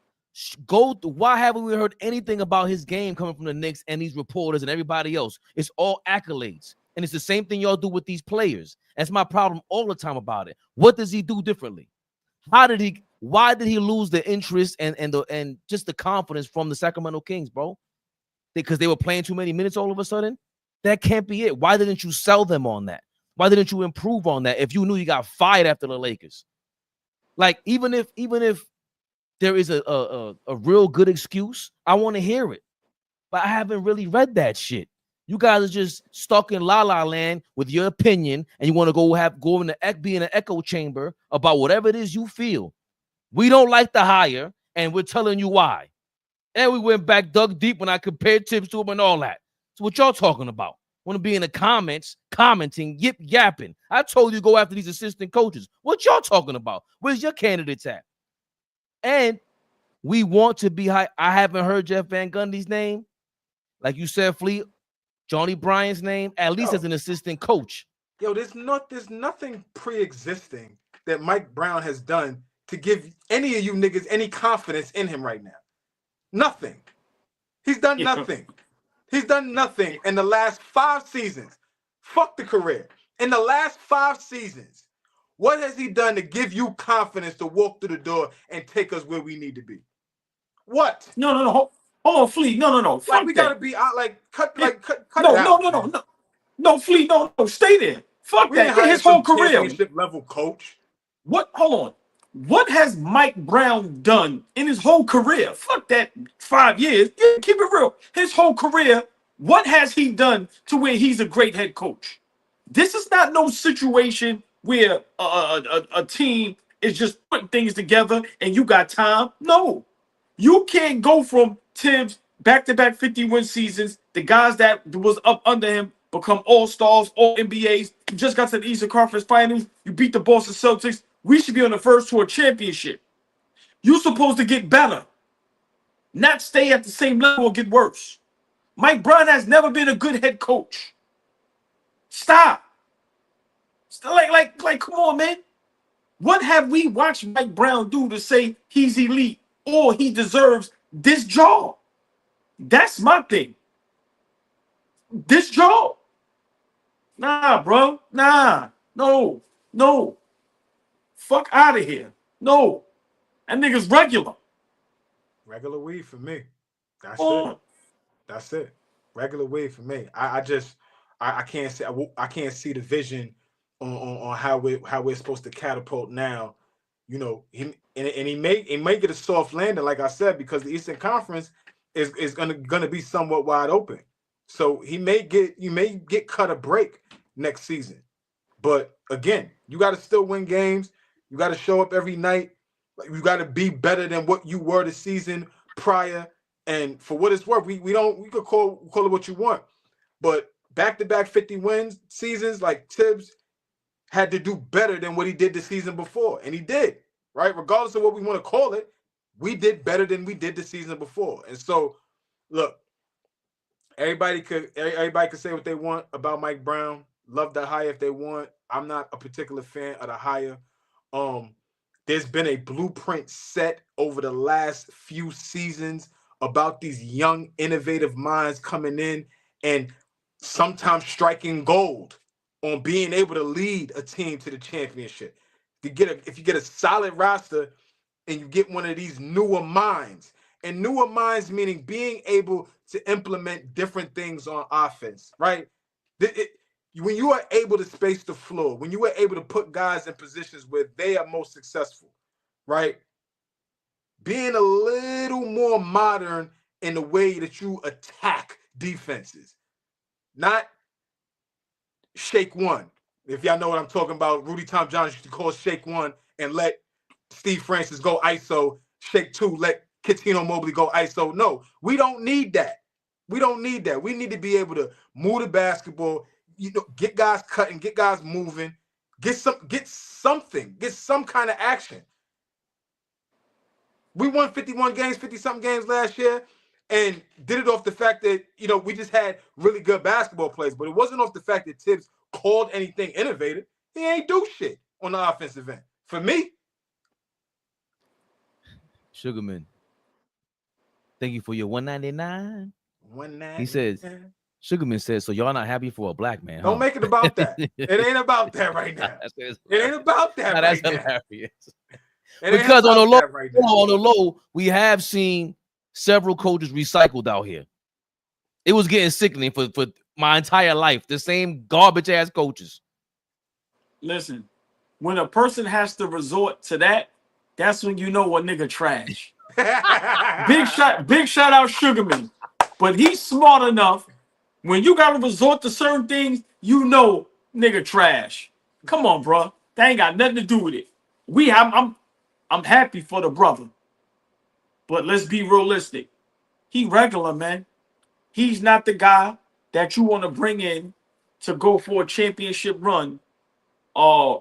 Why haven't we heard anything about his game coming from the Knicks and these reporters and everybody else? It's all accolades. And it's the same thing y'all do with these players. That's my problem all the time about it. What does he do differently? Why did he lose the interest and just the confidence from the Sacramento Kings, bro? Because they were playing too many minutes all of a sudden? That can't be it. Why didn't you sell them on that? Why didn't you improve on that if you knew you got fired after the Lakers? Like, even if there is a real good excuse, I want to hear it. But I haven't really read that shit. You guys are just stuck in la-la land with your opinion, and you want to be in an echo chamber about whatever it is you feel. We don't like the hire, and we're telling you why. And we went back, dug deep when I compared Thibs to him and all that. So what y'all talking about? Want to be in the comments, commenting, yapping. I told you to go after these assistant coaches. What y'all talking about? Where's your candidates at? And we want to be high. I haven't heard Jeff Van Gundy's name. Like you said, Fleet, Johnny Bryant's name, at least as an assistant coach. There's nothing pre-existing that Mike Brown has done to give any of you niggas any confidence in him right now. Nothing. He's done nothing. He's done nothing in the last 5 seasons. Fuck the career. In the last 5 seasons, what has he done to give you confidence to walk through the door and take us where we need to be? What? No. Hold on, Fleet. No. Like, we gotta be out. Cut it out. No, Fleet. No. Stay there. Fuck We that. didn't His hire whole some career. championship level coach. What? Hold on. What has Mike Brown done in his whole career? Fuck that 5 years. Yeah, keep it real. His whole career, what has he done to where he's a great head coach? This is not no situation where a team is just putting things together and you got time. No. You can't go from Thibs back-to-back 50-win seasons, the guys that was up under him become all-stars, all-NBAs. You just got to the Eastern Conference Finals. You beat the Boston Celtics. We should be on the first to a championship. You're supposed to get better, not stay at the same level or get worse. Mike Brown has never been a good head coach. Stop. Like, come on, man. What have we watched Mike Brown do to say he's elite or he deserves this job? That's my thing. This job? Nah, bro. Nah. No. Fuck out of here. No. That nigga's regular. Regular weed for me. That's it. Regular weed for me. I can't see the vision on how we're supposed to catapult now. He may get a soft landing, like I said, because the Eastern Conference is gonna be somewhat wide open. So you may get cut a break next season. But again, you got to still win games. You got to show up every night. You got to be better than what you were the season prior. And for what it's worth, we could call it what you want. But back-to-back 50 wins seasons, like Thibs had to do better than what he did the season before, and he did, right? Regardless of what we want to call it, we did better than we did the season before. And so, look, everybody could say what they want about Mike Brown. Love the hire if they want. I'm not a particular fan of the hire. There's been a blueprint set over the last few seasons about these young, innovative minds coming in and sometimes striking gold on being able to lead a team to the championship. If you get a solid roster and you get one of these newer minds, and newer minds meaning being able to implement different things on offense, right? When you are able to space the floor, when you are able to put guys in positions where they are most successful, right? Being a little more modern in the way that you attack defenses, not shake one. If y'all know what I'm talking about, Rudy Tom Jones used to call shake one and let Steve Francis go ISO, shake two, let Catino Mobley go ISO. No, we don't need that. We don't need that. We need to be able to move the basketball, get guys cutting, get guys moving, get some kind of action. We won 51 games, 50-something games last year, and did it off the fact that, we just had really good basketball players. But it wasn't off the fact that Thibs called anything innovative. He ain't do shit on the offensive end. For me. Sugarman, thank you for your $1.99. He says, Sugarman says, so y'all not happy for a black man, huh? Don't make it about that. It ain't about that right now. It ain't about that right now. That's hilarious. Because on the low, we have seen several coaches recycled out here. It was getting sickening for my entire life. The same garbage ass coaches. Listen, when a person has to resort to that, that's when you know a nigga trash. Big shout out Sugarman. But he's smart enough. When you gotta resort to certain things, you know nigga trash. Come on, bro. That ain't got nothing to do with it. I'm happy for the brother. But let's be realistic. He regular, man. He's not the guy that you want to bring in to go for a championship run in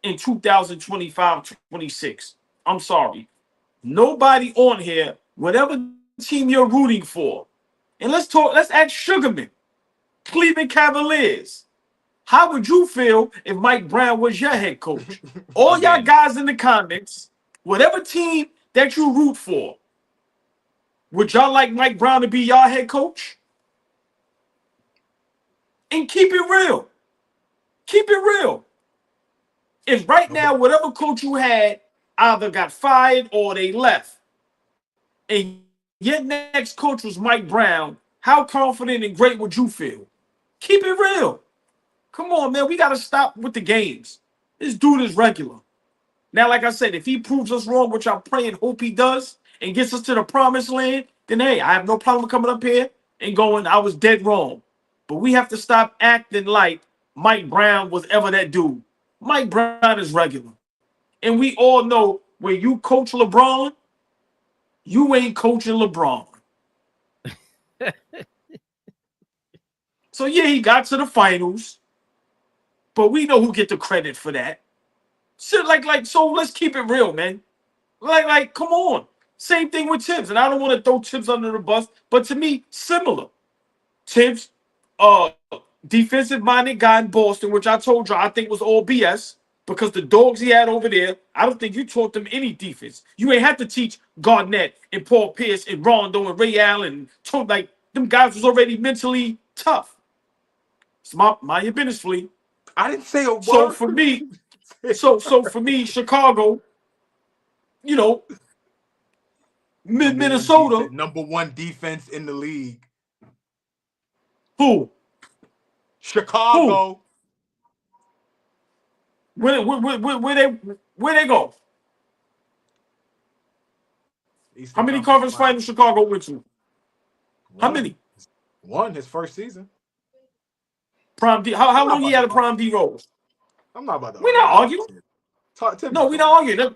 2025-26. I'm sorry. Nobody on here, whatever team you're rooting for. And let's ask Sugarman. Cleveland Cavaliers. How would you feel if Mike Brown was your head coach? All y'all guys in the comments, whatever team that you root for, would y'all like Mike Brown to be y'all head coach? And keep it real. Keep it real. If right now, whatever coach you had either got fired or they left, and your next coach was Mike Brown, how confident and great would you feel? Keep it real. Come on, man. We got to stop with the games. This dude is regular. Now, like I said, if he proves us wrong, which I pray and hope he does, and gets us to the promised land, then, hey, I have no problem coming up here and going, I was dead wrong. But we have to stop acting like Mike Brown was ever that dude. Mike Brown is regular. And we all know when you coach LeBron, you ain't coaching LeBron. So, yeah, he got to the finals. But we know who get the credit for that. So, so let's keep it real, man. Like, come on. Same thing with Thibs. And I don't want to throw Thibs under the bus, but to me, similar. Thibs, defensive-minded guy in Boston, which I told you I think was all BS, because the dogs he had over there, I don't think you taught them any defense. You ain't have to teach Garnett and Paul Pierce and Rondo and Ray Allen. Them guys was already mentally tough. It's my business, Flea. I didn't say a word. So for me, Chicago, Minnesota, number one defense in the league. Who? Chicago. Who? Where they go? How many conference finals Chicago went to? How many? One, his first season. Prime D. How long he had a Prime D role? I'm not about to. We're not arguing. No, we're not arguing.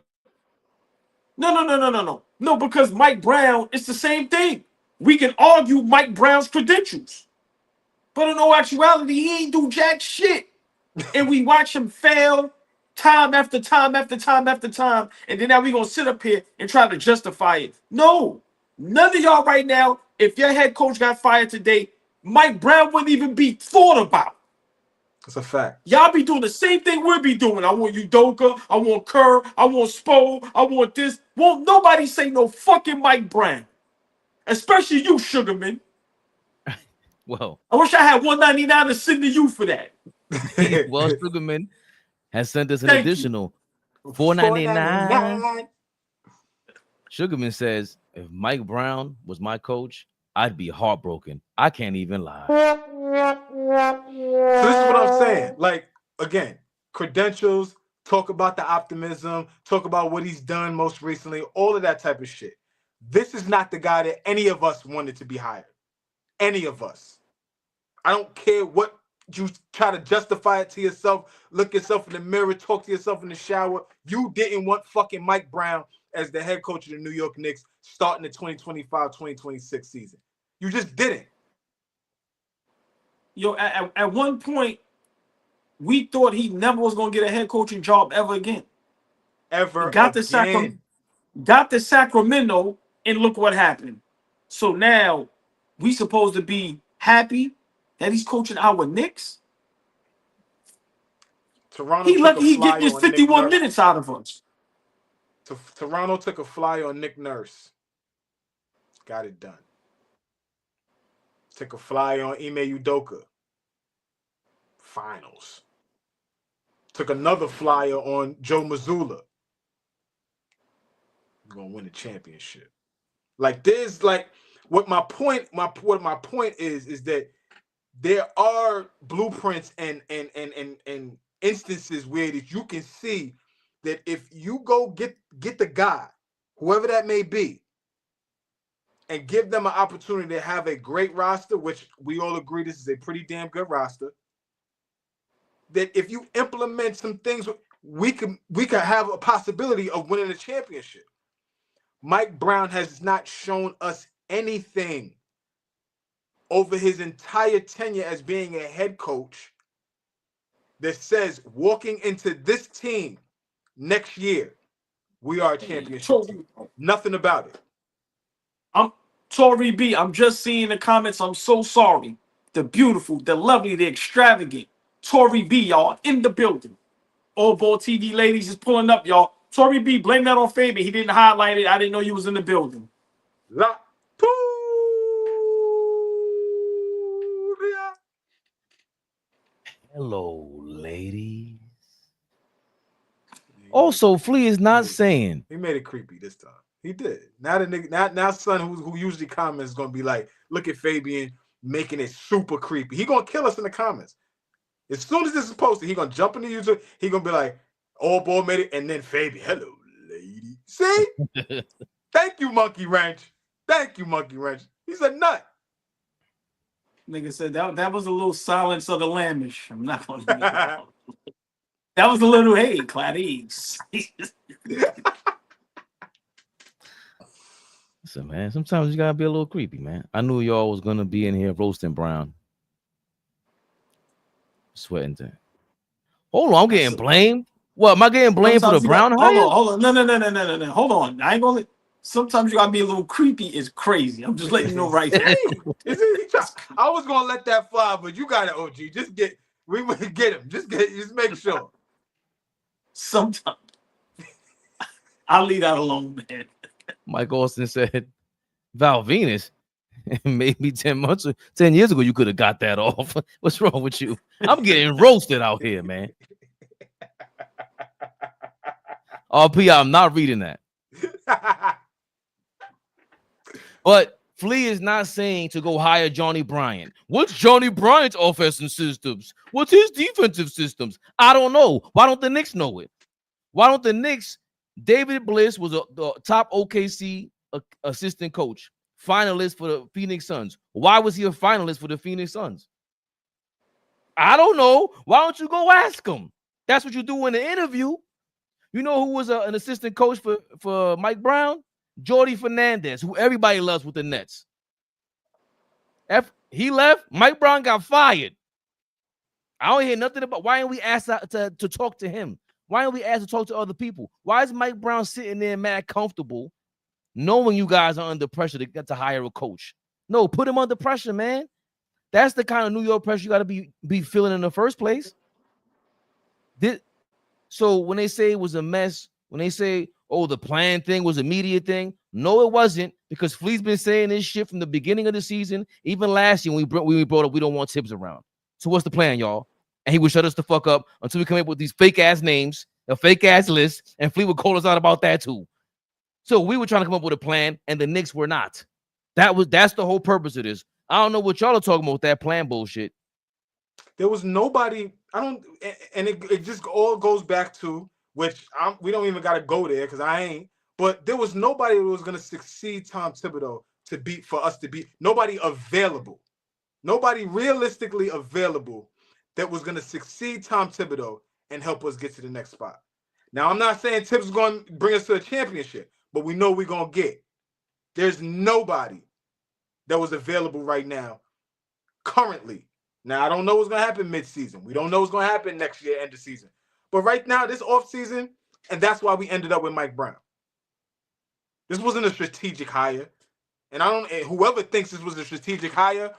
No. No, because Mike Brown, it's the same thing. We can argue Mike Brown's credentials. But in all actuality, he ain't do jack shit. And we watch him fail time after time after time after time. And then now we going to sit up here and try to justify it. No. None of y'all right now, if your head coach got fired today, Mike Brown wouldn't even be thought about. That's a fact. Y'all be doing the same thing we'll be doing. I want Udoka. I want Kerr. I want Spo. I want this. Won't nobody say no fucking Mike Brown. Especially you, Sugarman. Well, I wish I had $199 to send to you for that. well, Sugarman has sent us an Thank you. additional $4.99. Sugarman says, if Mike Brown was my coach, I'd be heartbroken. I can't even lie. So this is what I'm saying. Like, again, credentials, talk about the optimism, talk about what he's done most recently, all of that type of shit. This is not the guy that any of us wanted to be hired. Any of us. I don't care what you try to justify it to yourself, look yourself in the mirror, talk to yourself in the shower. You didn't want fucking Mike Brown as the head coach of the New York Knicks starting the 2025-2026 season. You just didn't. Yo, at one point, we thought he never was going to get a head coaching job ever again. Ever Got again. to Sacramento, and look what happened. So now we supposed to be happy that he's coaching our Knicks. Toronto He took lucky a he flyer getting his on Nick 51 Nurse. minutes out of us. Toronto took a flyer on Nick Nurse. Got it done. Took a flyer on Ime Udoka. Finals. Took another flyer on Joe Mazzulla. We're gonna win the championship. Like there's like what my point is that there are blueprints and instances where that you can see that if you go get the guy, whoever that may be, and give them an opportunity to have a great roster, which we all agree this is a pretty damn good roster, that if you implement some things, we could have a possibility of winning a championship. Mike Brown has not shown us anything over his entire tenure as being a head coach that says walking into this team next year, we are a championship team. Nothing about it. I'm Tory B. I'm just seeing the comments. I'm so sorry. The beautiful, the lovely, the extravagant Tory B, y'all, in the building. AllBall TV ladies is pulling up, y'all. Tory B, blame that on Fabian. He didn't highlight it. I didn't know you was in the building. La Hello, ladies. Also, Flea is not saying. He made it creepy this time. He did. Now the nigga, now son who usually comments is gonna be like, look at Fabian making it super creepy. He gonna kill us in the comments. As soon as this is posted, he gonna jump in the user. He gonna be like, AllBall made it, and then Fabian, hello, lady. See? Thank you, Monkey Wrench. Thank you, Monkey Wrench. He's a nut. Nigga said that was a little silence of the lambish. I'm not gonna do that. That was a little, hey, Clarice. Listen, man, sometimes you gotta be a little creepy, man. I knew y'all was gonna be in here roasting Brown. Sweating thing. Hold on, I'm getting blamed. What, am I getting blamed for the Brown hire? Hold on. No. Hold on. I ain't gonna. Sometimes you gotta be a little creepy. It's crazy. I'm just letting you know right now. I was gonna let that fly, but you got it, OG. Just get him. Just make sure. Sometimes I'll leave that alone, man. Mike Austin said, Val Venus, maybe 10 years ago, you could have got that off. What's wrong with you? I'm getting roasted out here, man. RP, I'm not reading that. But Flea is not saying to go hire Johnny Bryant. What's Johnny Bryant's offensive systems? What's his defensive systems? I don't know. Why don't the Knicks know it? Why don't the Knicks? David Bliss was the top OKC assistant coach, finalist for the Phoenix Suns. Why was he a finalist for the Phoenix Suns? I don't know. Why don't you go ask him? That's what you do in the interview. You know who was an assistant coach for Mike Brown? Jordy Fernandez, who everybody loves with the Nets. He left. Mike Brown got fired. I don't hear nothing about why ain't we asked to talk to him? Why ain't we asked to talk to other people? Why is Mike Brown sitting there mad comfortable knowing you guys are under pressure to get to hire a coach? No, put him under pressure, man. That's the kind of New York pressure you got to be feeling in the first place. So when they say it was a mess, when they say, oh, the plan thing was a media thing, no, it wasn't, because Flea's been saying this shit from the beginning of the season, even last year when we brought up we don't want Thibs around. So what's the plan, y'all? And he would shut us the fuck up until we come up with these fake ass names, a fake ass list, and Flea would call us out about that too. So we were trying to come up with a plan, and the Knicks were not. That's the whole purpose of this. I don't know what y'all are talking about with that plan bullshit. There was nobody. And it just all goes back to which we don't even got to go there because I ain't. But there was nobody who was going to succeed Tom Thibodeau for us to beat. Nobody available. Nobody realistically available that was going to succeed Tom Thibodeau and help us get to the next spot. Now, I'm not saying Thibs is going to bring us to a championship, but we know we're going to get. There's nobody that was available right now currently. Now, I don't know what's going to happen mid-season. We don't know what's going to happen next year, end of season. But right now, this offseason, and that's why we ended up with Mike Brown. This wasn't a strategic hire. And whoever thinks this was a strategic hire,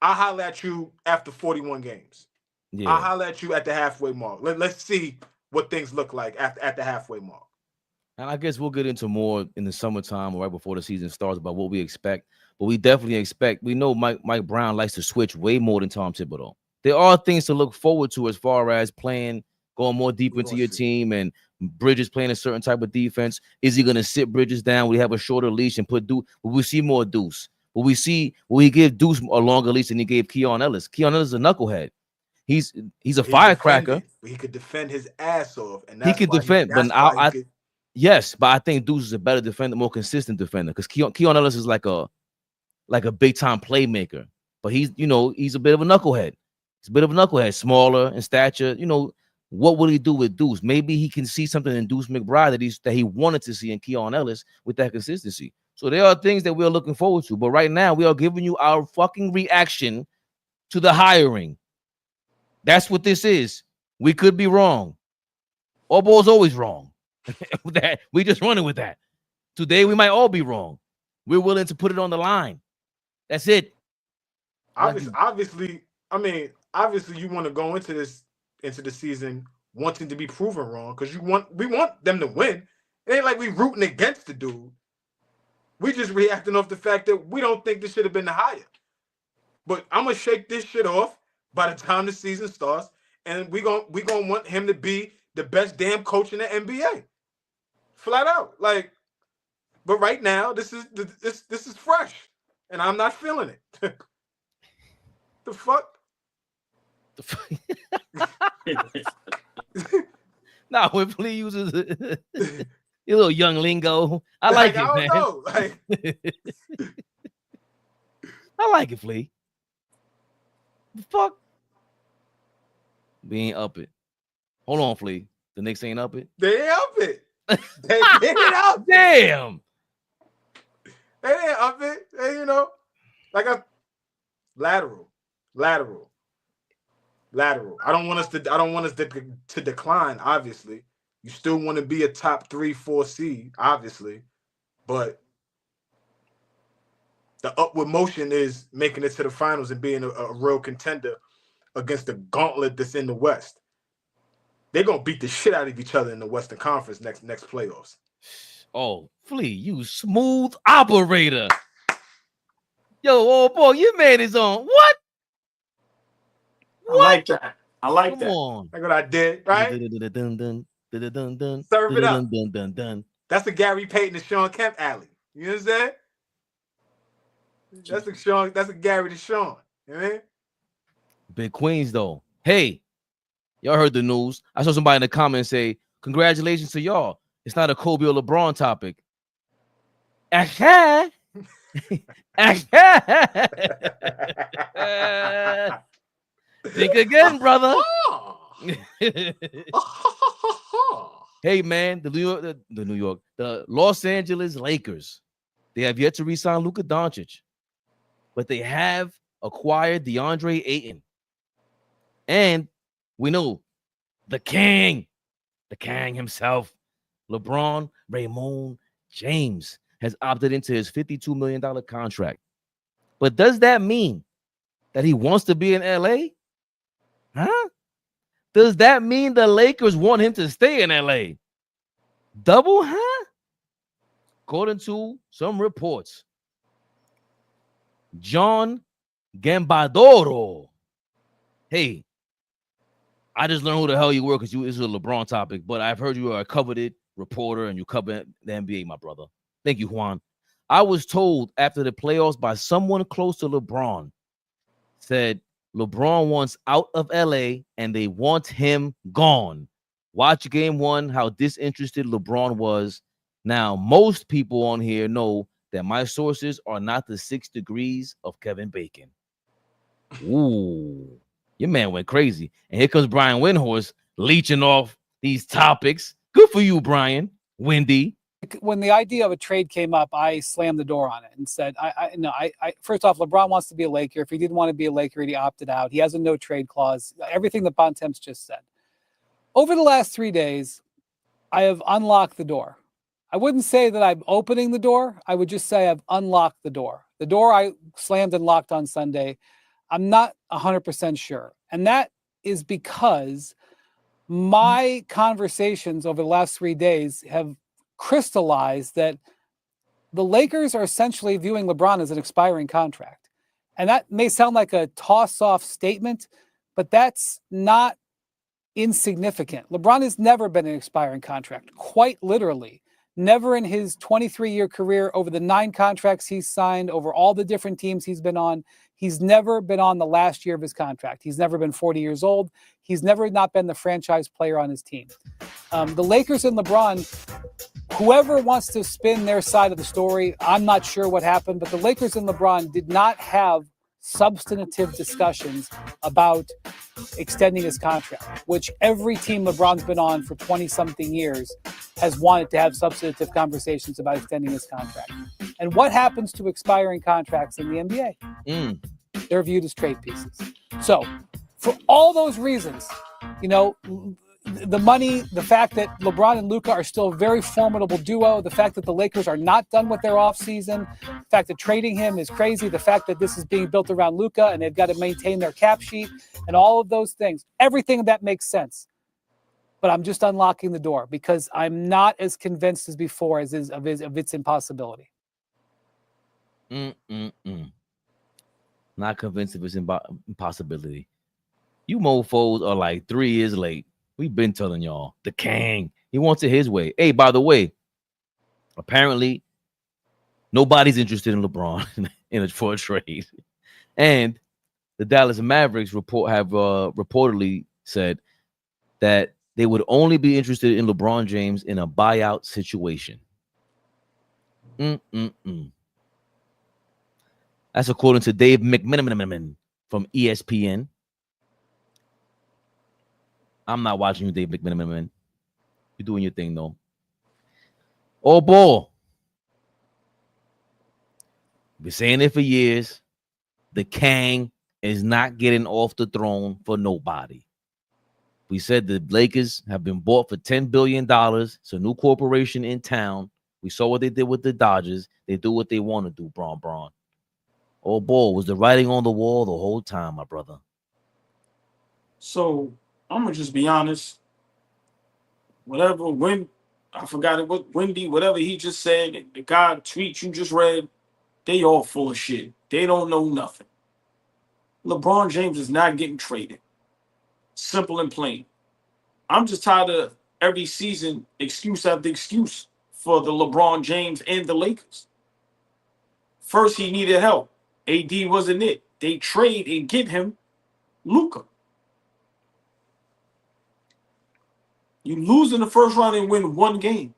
I'll holler at you after 41 games. Yeah. I'll holler at you at the halfway mark. Let's see what things look like at the halfway mark. And I guess we'll get into more in the summertime or right before the season starts about what we expect. But we definitely expect, we know Mike Brown likes to switch way more than Tom Thibodeau. There are things to look forward to as far as going more deep into your team, and Bridges playing a certain type of defense. Is he going to sit Bridges down? We have a shorter leash and put Deuce. We see more Deuce. But we see, he give Deuce a longer leash than he gave Keon Ellis. Keon Ellis is a knucklehead. He's a firecracker. He could defend his ass off. And he could defend, yes, but I think Deuce is a better defender, more consistent defender, because Keon Ellis is like a big time playmaker, but he's a bit of a knucklehead. He's a bit of a knucklehead, smaller in stature. What will he do with Deuce? Maybe he can see something in Deuce McBride that he wanted to see in Keon Ellis with that consistency. So there are things that we're looking forward to, but right now we are giving you our fucking reaction to the hiring. That's what this is. We could be wrong. AllBall's always wrong. We just running with that. Today we might all be wrong. We're willing to put it on the line. That's it. Obviously, you want to go into the season wanting to be proven wrong because we want them to win. It ain't like we rooting against the dude. We just reacting off the fact that we don't think this should have been the hire. But I'm gonna shake this shit off by the time the season starts, and we gonna want him to be the best damn coach in the NBA. Flat out, But right now, this is fresh, and I'm not feeling it. The fuck? Nah, when Flea uses your little young lingo, I like it, man. Know. I like it, Flea. The fuck? We ain't up it. Hold on, Flea. The Knicks ain't up it. They ain't up it. They ain't up it. Damn. They ain't up it. They, lateral. I don't want us to decline, obviously. You still want to be a top 3-4 seed, obviously. But the upward motion is making it to the finals and being a real contender against the gauntlet that's in the West. They're going to beat the shit out of each other in the Western Conference next playoffs. Oh, Flea, you smooth operator. Yo, boy, your man is on. What? I like that. Come on. That's what I did, right? Serve it up. That's a Gary Payton and Sean Kemp alley. You know what I'm saying? That's a Gary to Sean. You know what I mean? Big Queens, though. Hey, y'all heard the news. I saw somebody in the comments say, congratulations to y'all. It's not a Kobe or LeBron topic. Think again, brother. Hey, man, the Los Angeles Lakers, they have yet to re-sign Luka Doncic. but they have acquired DeAndre Ayton. And we know the king himself, LeBron Raymond James, has opted into his $52 million contract. But does that mean that he wants to be in LA? Huh? Does that mean the Lakers want him to stay in LA? Double, huh? According to some reports, John Gambadoro. Hey, I just learned who the hell you were because this is a LeBron topic, but I've heard you are a coveted reporter and you cover the NBA, my brother. Thank you, Juan. I was told after the playoffs by someone close to LeBron, said LeBron wants out of LA and they want him gone. Watch game one, how disinterested LeBron was. Now, most people on here know that my sources are not the 6 degrees of Kevin Bacon. Ooh, your man went crazy. And here comes Brian Windhorst leeching off these topics. Good for you, Brian. Windy. When the idea of a trade came up, I slammed the door on it and said, first off, LeBron wants to be a Laker. If he didn't want to be a Laker, he opted out. He has a no trade clause. Everything that Bontemps just said. Over the last 3 days, I have unlocked the door. I wouldn't say that I'm opening the door. I would just say I've unlocked the door. The door I slammed and locked on Sunday, I'm not 100% sure. And that is because my conversations over the last 3 days have crystallized that the Lakers are essentially viewing LeBron as an expiring contract. And that may sound like a toss-off statement, but that's not insignificant. LeBron has never been an expiring contract, quite literally. Never in his 23-year career, over the 9 contracts he's signed, over all the different teams he's been on, he's never been on the last year of his contract. He's never been 40 years old. He's never not been the franchise player on his team. The Lakers and LeBron, whoever wants to spin their side of the story, I'm not sure what happened, but the Lakers and LeBron did not have substantive discussions about extending his contract, which every team LeBron's been on for 20-something years has wanted to have substantive conversations about extending his contract. And what happens to expiring contracts in the NBA? They're viewed as trade pieces. So for all those reasons, the money, the fact that LeBron and Luka are still a very formidable duo, the fact that the Lakers are not done with their offseason, the fact that trading him is crazy, the fact that this is being built around Luka and they've got to maintain their cap sheet and all of those things, everything that makes sense. But I'm just unlocking the door because I'm not as convinced as before of its impossibility. Not convinced of its impossibility. You mofos are like 3 years late. We've been telling y'all. The king. He wants it his way. Hey, by the way, apparently nobody's interested in LeBron for a trade. And the Dallas Mavericks have reportedly said that they would only be interested in LeBron James in a buyout situation. That's according to Dave McMenamin from ESPN. I'm not watching you, Dave McMenamin. You're doing your thing, though. AllBall. Been saying it for years. The Kang is not getting off the throne for nobody. We said the Lakers have been bought for $10 billion. It's a new corporation in town. We saw what they did with the Dodgers. They do what they want to do, Bron. AllBall, was the writing on the wall the whole time, my brother? So I'm gonna just be honest. Whatever Wendy, whatever he just said, the guy tweet you just read, they all full of shit. They don't know nothing. LeBron James is not getting traded. Simple and plain. I'm just tired of every season excuse after excuse for the LeBron James and the Lakers. First, he needed help. AD wasn't it. They trade and give him Luka. You lose in the first round and win one game.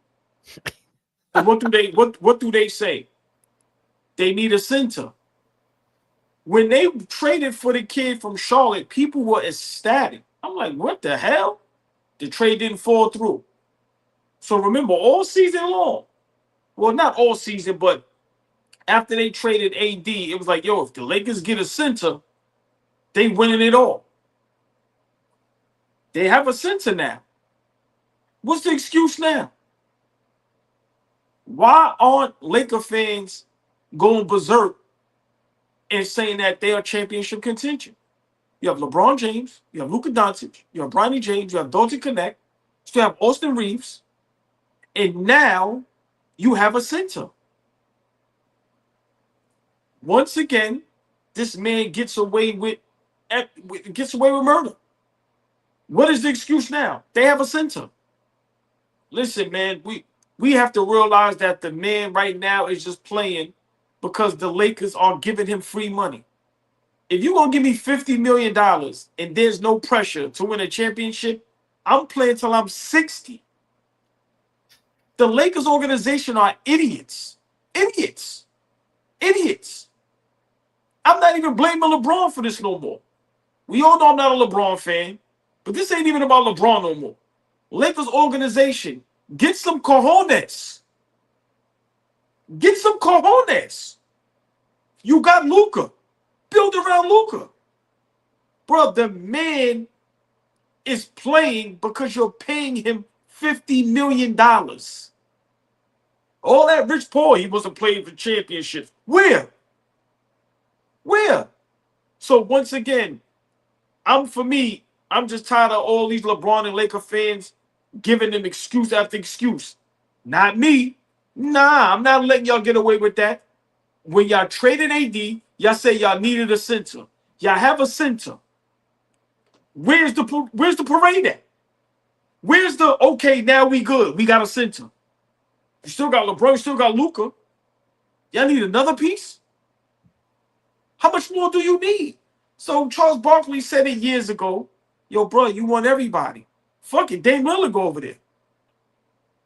And what do they say? They need a center. When they traded for the kid from Charlotte, people were ecstatic. I'm like, what the hell? The trade didn't fall through. So remember, all season long, well, not all season, but after they traded AD, it was like, yo, if the Lakers get a center, they winning it all. They have a center now. What's the excuse now? Why aren't Laker fans going berserk and saying that they are championship contention? You have LeBron James, you have Luka Doncic, you have Bronny James, you have Dalton Knecht, you have Austin Reeves, and now you have a center. Once again, this man gets away with murder. What is the excuse now? They have a center. Listen, man, we have to realize that the man right now is just playing because the Lakers are giving him free money. If you're going to give me $50 million and there's no pressure to win a championship, I'm playing till I'm 60. The Lakers organization are idiots. Idiots. Idiots. I'm not even blaming LeBron for this no more. We all know I'm not a LeBron fan, but this ain't even about LeBron no more. Lakers organization, get some cojones. Get some cojones. You got Luka. Build around Luka. Bro, the man is playing because you're paying him $50 million. All that Rich Paul, he wasn't playing for championships. Where? Where? So once again, I'm just tired of all these LeBron and Laker fans giving them excuse after excuse. Not me. Nah, I'm not letting y'all get away with that. When y'all traded AD, y'all say y'all needed a center. Y'all have a center. Where's the parade at? Where's the, okay, now we good. We got a center. You still got LeBron, you still got Luka. Y'all need another piece? How much more do you need? So Charles Barkley said it years ago. Yo, bro, you want everybody. Fuck it, Dame Lillard go over there.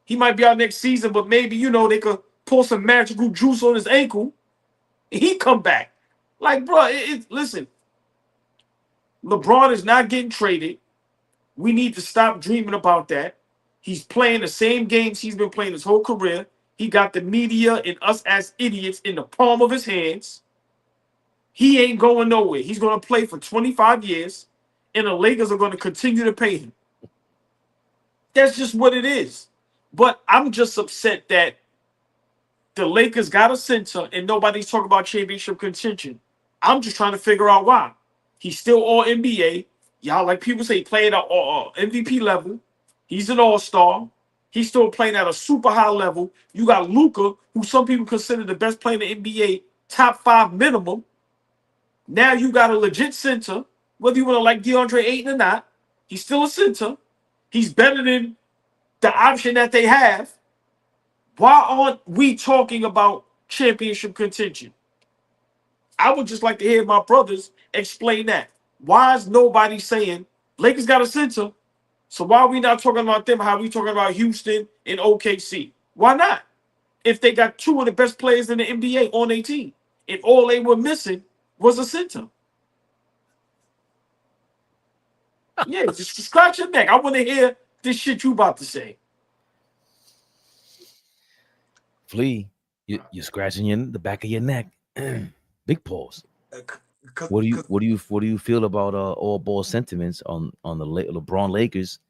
He might be out next season, but maybe, they could pour some magical juice on his ankle. He come back. Like, bro, listen. LeBron is not getting traded. We need to stop dreaming about that. He's playing the same games he's been playing his whole career. He got the media and us as idiots in the palm of his hands. He ain't going nowhere. He's going to play for 25 years, and the Lakers are going to continue to pay him. That's just what it is. But I'm just upset that the Lakers got a center and nobody's talking about championship contention. I'm just trying to figure out why. He's still all NBA. Y'all, like people say, playing at MVP level. He's an all-star. He's still playing at a super high level. You got Luka, who some people consider the best player in the NBA, top 5 minimum. Now you got a legit center, whether you want to like DeAndre Ayton or not. He's still a center. He's better than the option that they have. Why aren't we talking about championship contention? I would just like to hear my brothers explain that. Why is nobody saying Lakers got a center? So why are we not talking about them? How are we talking about Houston and OKC? Why not? If they got 2 of the best players in the NBA on their team, and all they were missing was a center. Yeah, just scratch your neck. I want to hear this shit you about to say. Flea, you're scratching the back of your neck. Big pause. What do you feel about AllBall sentiments on the LeBron Lakers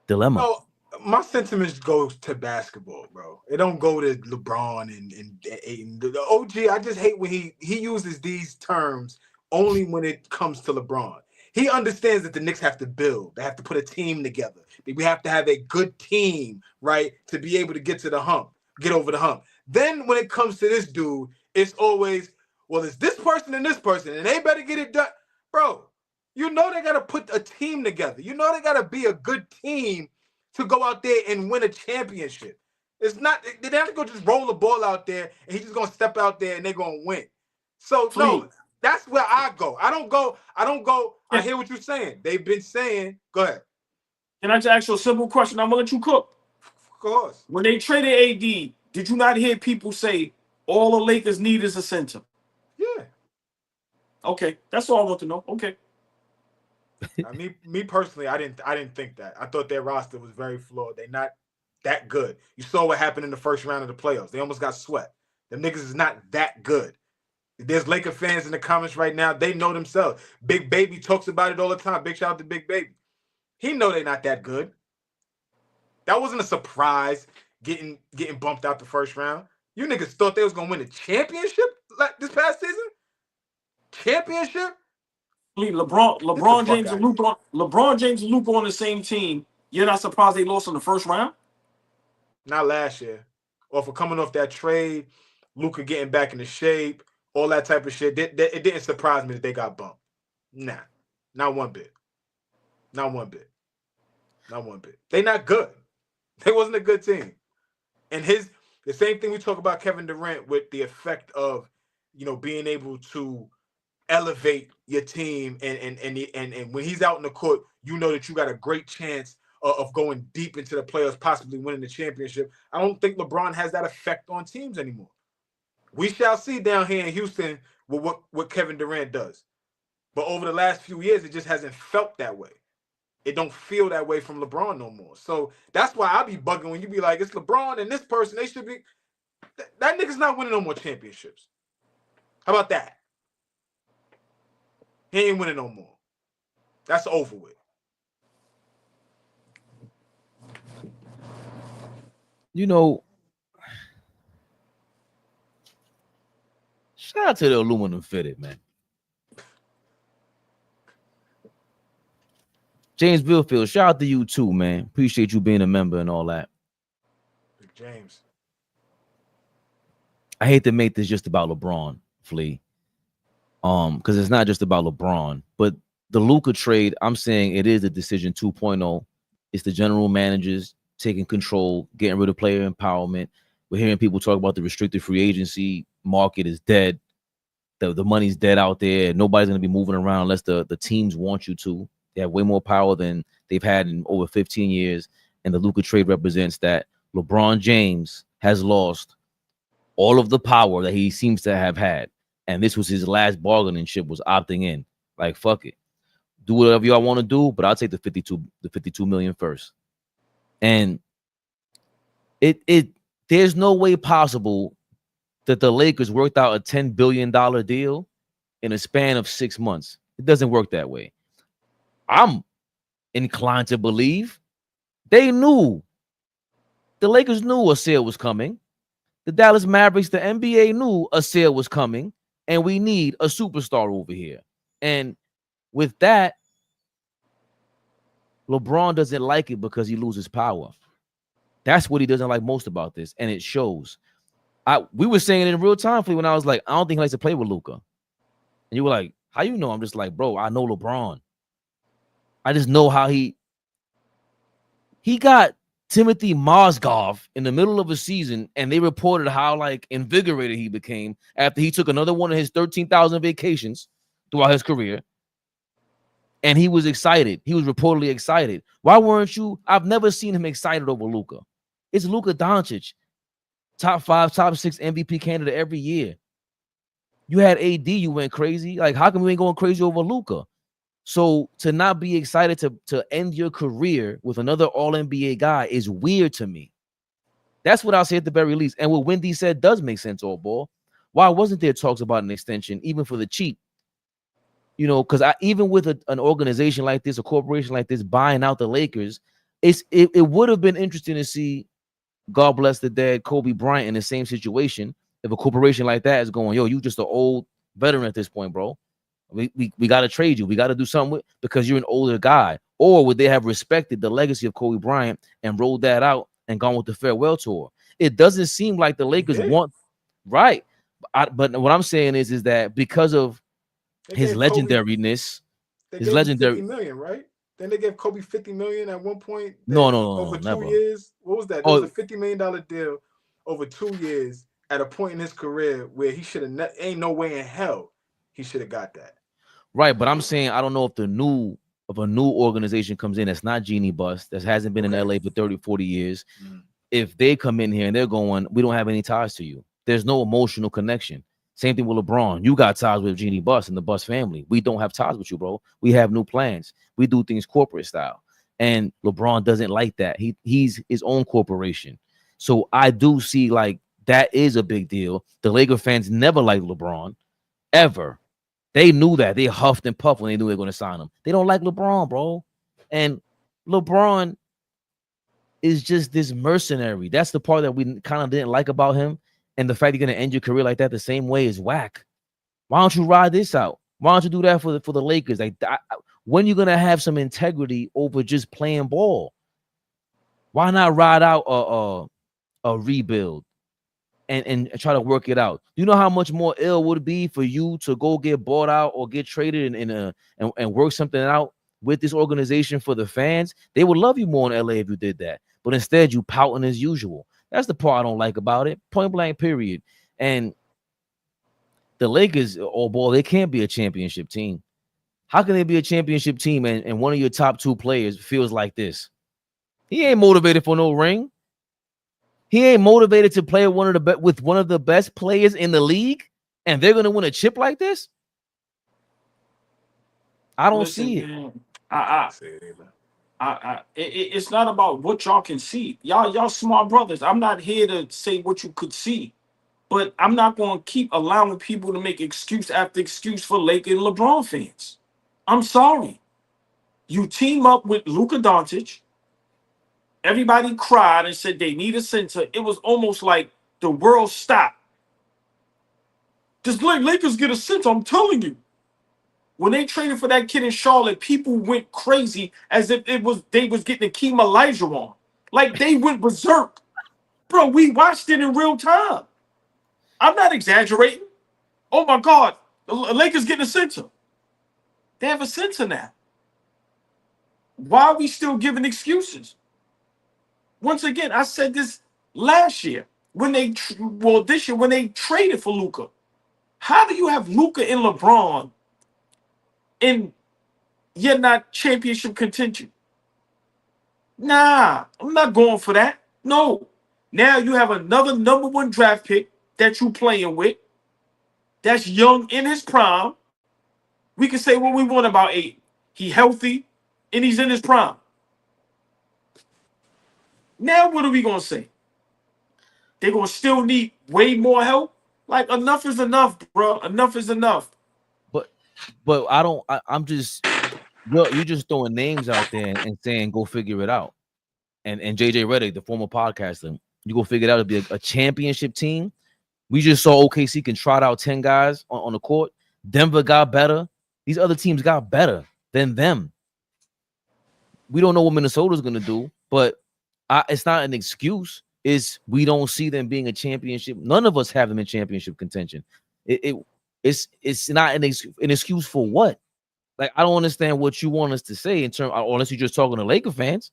dilemma? Oh, my sentiments go to basketball, bro. It don't go to LeBron and Ayton. The OG, I just hate when he uses these terms only when it comes to LeBron. He understands that the Knicks have to build. They have to put a team together. We have to have a good team, right, to be able to get over the hump. Then when it comes to this dude, it's always, well, it's this person and this person, and they better get it done. Bro, they got to put a team together. They got to be a good team to go out there and win a championship. It's not, they have to go just roll the ball out there, and he's just going to step out there, and they're going to win. So, no, that's where I go. I don't go. I hear what you're saying. They've been saying, go ahead. Can I just ask you a simple question? I'm going to let you cook. Of course. When they traded AD, did you not hear people say all the Lakers need is a center? Yeah. Okay, that's all I want to know. Okay. Me personally, I didn't think that. I thought their roster was very flawed. They're not that good. You saw what happened in the first round of the playoffs. They almost got swept. Them niggas is not that good. There's Laker fans in the comments right now. They know themselves. Big Baby talks about it all the time. Big shout out to Big Baby. He know they're not that good. That wasn't a surprise getting bumped out the first round. You niggas thought they was going to win the championship this past season? Championship? LeBron James and Luka on the same team. You're not surprised they lost in the first round? Not last year. Or for coming off that trade, Luka getting back into shape, all that type of shit. It didn't surprise me that they got bumped. Nah. Not one bit. Not one bit. Not one bit. They not good. They wasn't a good team. And the same thing we talk about Kevin Durant with the effect of, being able to elevate your team and when he's out in the court, you know that you got a great chance of going deep into the playoffs, possibly winning the championship. I don't think LeBron has that effect on teams anymore. We shall see down here in Houston what Kevin Durant does. But over the last few years, it just hasn't felt that way. It don't feel that way from LeBron no more. So that's why I be bugging when you be like, it's LeBron and this person, they should be. That nigga's not winning no more championships. How about that? He ain't winning no more. That's over with. Shout out to the aluminum fitted, man. James Billfield, shout out to you too, man. Appreciate you being a member and all that. Big James. I hate to make this just about LeBron, Flea. Because it's not just about LeBron, but the Luka trade, I'm saying it is a decision 2.0. It's the general managers taking control, getting rid of player empowerment. We're hearing people talk about the restricted free agency market is dead. The money's dead out there. Nobody's going to be moving around unless the teams want you to. They have way more power than they've had in over 15 years. And the Luka trade represents that LeBron James has lost all of the power that he seems to have had. And this was his last bargaining chip, was opting in. Like, fuck it. Do whatever y'all want to do, but I'll take the 52 million first. And there's no way possible that the Lakers worked out a $10 billion deal in a span of 6 months. It doesn't work that way. I'm inclined to believe they knew. The Lakers knew a sale was coming. The Dallas Mavericks, the NBA knew a sale was coming, and we need a superstar over here. And with that, LeBron doesn't like it because he loses power. That's what he doesn't like most about this, and it shows. We were saying it in real time when I was like, I don't think he likes to play with Luka. And you were like, how you know? I'm just like, bro, I know LeBron. I just know how he got Timothy Mozgov in the middle of a season, and they reported how invigorated he became after he took another one of his 13,000 vacations throughout his career. And he was excited. He was reportedly excited. Why weren't you? I've never seen him excited over Luka. It's Luka Doncic, top 5, top 6 MVP candidate every year. You had AD, you went crazy. Like, how come you ain't going crazy over Luka? So to not be excited to end your career with another All-NBA guy is weird to me. That's what I'll say at the very least. And what Wendy said does make sense, AllBall. Why wasn't there talks about an extension, even for the cheap? Because even with an organization like this, a corporation like this buying out the Lakers, it would have been interesting to see, God bless the dead, Kobe Bryant in the same situation. If a corporation like that is going, yo, you just an old veteran at this point, bro. We got to trade you. We got to do something because you're an older guy. Or would they have respected the legacy of Kobe Bryant and rolled that out and gone with the farewell tour? It doesn't seem like the Lakers want, right. But what I'm saying is that because of his legendariness, his legendary 50 million, right? Then they gave Kobe 50 million at one point. No, over never. 2 years. What was that? That was a $50 million deal over 2 years at a point in his career where he should have ain't no way in hell he should have got that. Right, but I'm saying I don't know if a new organization comes in that's not Genie Bus, that hasn't been in LA for 30, 40 years. If they come in here and they're going, we don't have any ties to you. There's no emotional connection. Same thing with LeBron. You got ties with Genie Bus and the Bus family. We don't have ties with you, bro. We have new plans. We do things corporate style. And LeBron doesn't like that. He's his own corporation. So I do see That is a big deal. The Laker fans never liked LeBron, ever. They knew that. They huffed and puffed when they knew they were going to sign him. They don't like LeBron, bro. And LeBron is just this mercenary. That's the part that we kind of didn't like about him. And the fact you're going to end your career like that the same way is whack. Why don't you ride this out? Why don't you do that for the Lakers? Like, when you're going to have some integrity over just playing ball? Why not ride out a rebuild and try to work it out? You know how much more ill would it be for you to go get bought out or get traded and work something out with this organization for the fans? They would love you more in LA if you did that. But instead, you pouting as usual. That's the part I don't like about it. Point blank, period. And the Lakers, oh boy, they can't be a championship team. How can they be a championship team and one of your top two players feels like this? He ain't motivated for no ring. He ain't motivated to play with one of the best players in the league, and they're gonna win a chip like this. I don't see it. Man, it's not about what y'all can see. Y'all smart brothers. I'm not here to say what you could see, but I'm not going to keep allowing people to make excuse after excuse for Laker and LeBron fans. I'm sorry. You team up with Luka Doncic. Everybody cried and said they need a center. It was almost like the world stopped. Just let Lakers get a center, I'm telling you. When they traded for that kid in Charlotte, people went crazy as if they was getting Akeem Olajuwon. Like they went berserk. Bro, we watched it in real time. I'm not exaggerating. Oh my God, the Lakers getting a center. They have a center now. Why are we still giving excuses? Once again, I said this last year this year when they traded for Luka. How do you have Luka and LeBron and you're not championship contention? Nah, I'm not going for that. No. Now you have another #1 draft pick that you playing with that's young in his prime. We can say what we want about Aiden. He healthy and he's in his prime. Now what are we going to say? They're going to still need way more help? Like, enough is enough, bro. Enough is enough. But I'm just, you're just throwing names out there and saying, go figure it out. And JJ Redick, the former podcaster, you go figure it out to be a championship team. We just saw OKC can trot out 10 guys on the court. Denver got better. These other teams got better than them. We don't know what Minnesota's going to do, but it's not an excuse. We don't see them being a championship. None of us have them in championship contention. It's not an excuse for what? Like, I don't understand what you want us to say in terms, unless you're just talking to Laker fans,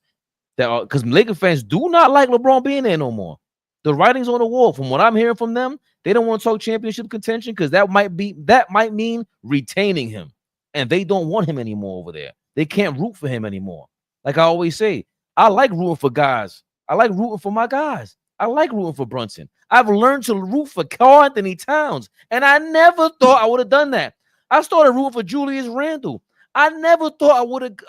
because Laker fans do not like LeBron being there no more. The writing's on the wall. From what I'm hearing from them, they don't want to talk championship contention because that might mean retaining him, and they don't want him anymore over there. They can't root for him anymore. Like I always say, I like rooting for guys. I like rooting for my guys. I like rooting for Brunson. I've learned to root for Karl-Anthony Towns, and I never thought I would have done that. I started rooting for Julius Randle. I never thought I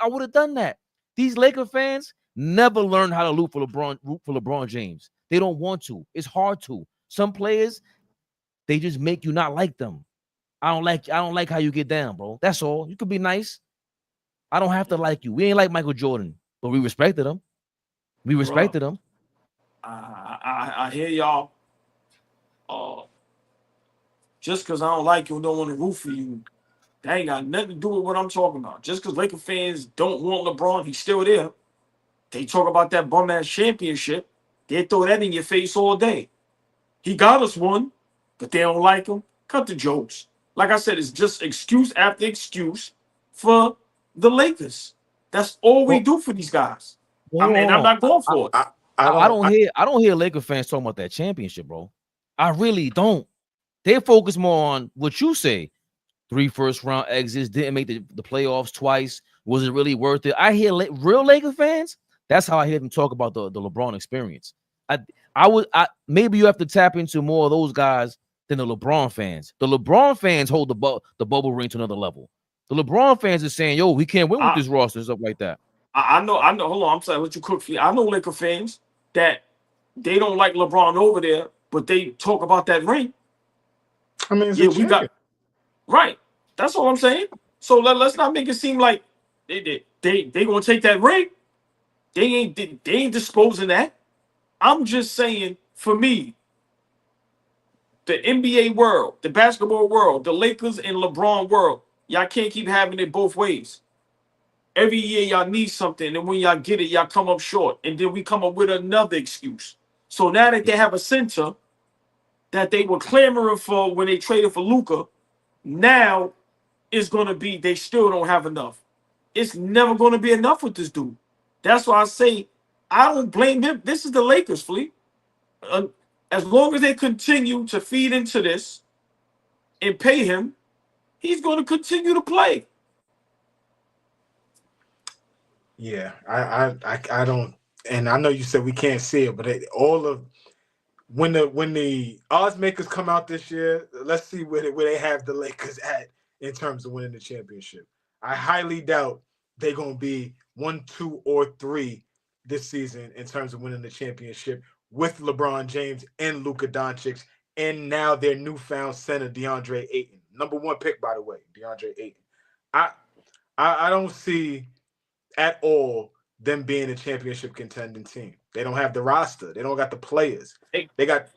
would have done that. These Laker fans never learned how to root for LeBron James. They don't want to. It's hard to. Some players, they just make you not like them. I don't like how you get down, bro. That's all. You could be nice. I don't have to like you. We ain't like Michael Jordan, but we respected him. We respected him. I hear y'all. Just because I don't like you and don't want to root for you, that ain't got nothing to do with what I'm talking about. Just because Laker fans don't want LeBron, he's still there. They talk about that bum-ass championship. They throw that in your face all day. He got us one, but they don't like him. Cut the jokes. Like I said, it's just excuse after excuse for the Lakers. That's all we do for these guys. I mean, I'm not going for it. I don't hear Laker fans talking about that championship, bro. I really don't. They focus more on what you say. 3 first-round exits, didn't make the playoffs twice. Was it really worth it? I hear real Laker fans. That's how I hear them talk about the LeBron experience. Maybe you have to tap into more of those guys than the LeBron fans. The LeBron fans hold the bubble ring to another level. The LeBron fans are saying, "Yo, we can't win with this roster," stuff like that. I know. Hold on, I'm sorry. Let you cook for you. I know Laker fans that they don't like LeBron over there but they talk about that ring. I mean, it's Yeah, a we got right. That's all I'm saying. So let's not make it seem like they gonna take that ring. They ain't disposing that. I'm just saying, for me, the NBA world, the basketball world, the Lakers and LeBron world, y'all can't keep having it both ways. Every year y'all need something, and when y'all get it, y'all come up short, and then we come up with another excuse. So now that they have a center that they were clamoring for when they traded for Luka, now it's gonna be they still don't have enough. It's never gonna be enough with this dude. That's why I say I don't blame him. This is the Lakers, Fleet. As long as they continue to feed into this and pay him, he's going to continue to play. Yeah, I don't, and I know you said we can't see it, but all of when the odds makers come out this year, let's see where they have the Lakers at in terms of winning the championship. I highly doubt they're gonna be 1, 2, or 3 this season in terms of winning the championship with LeBron James and Luka Doncic, and now their newfound center DeAndre Ayton, #1 pick, by the way, DeAndre Ayton. I don't see at all them being a championship contending team. They don't have the roster. They don't got the players. They got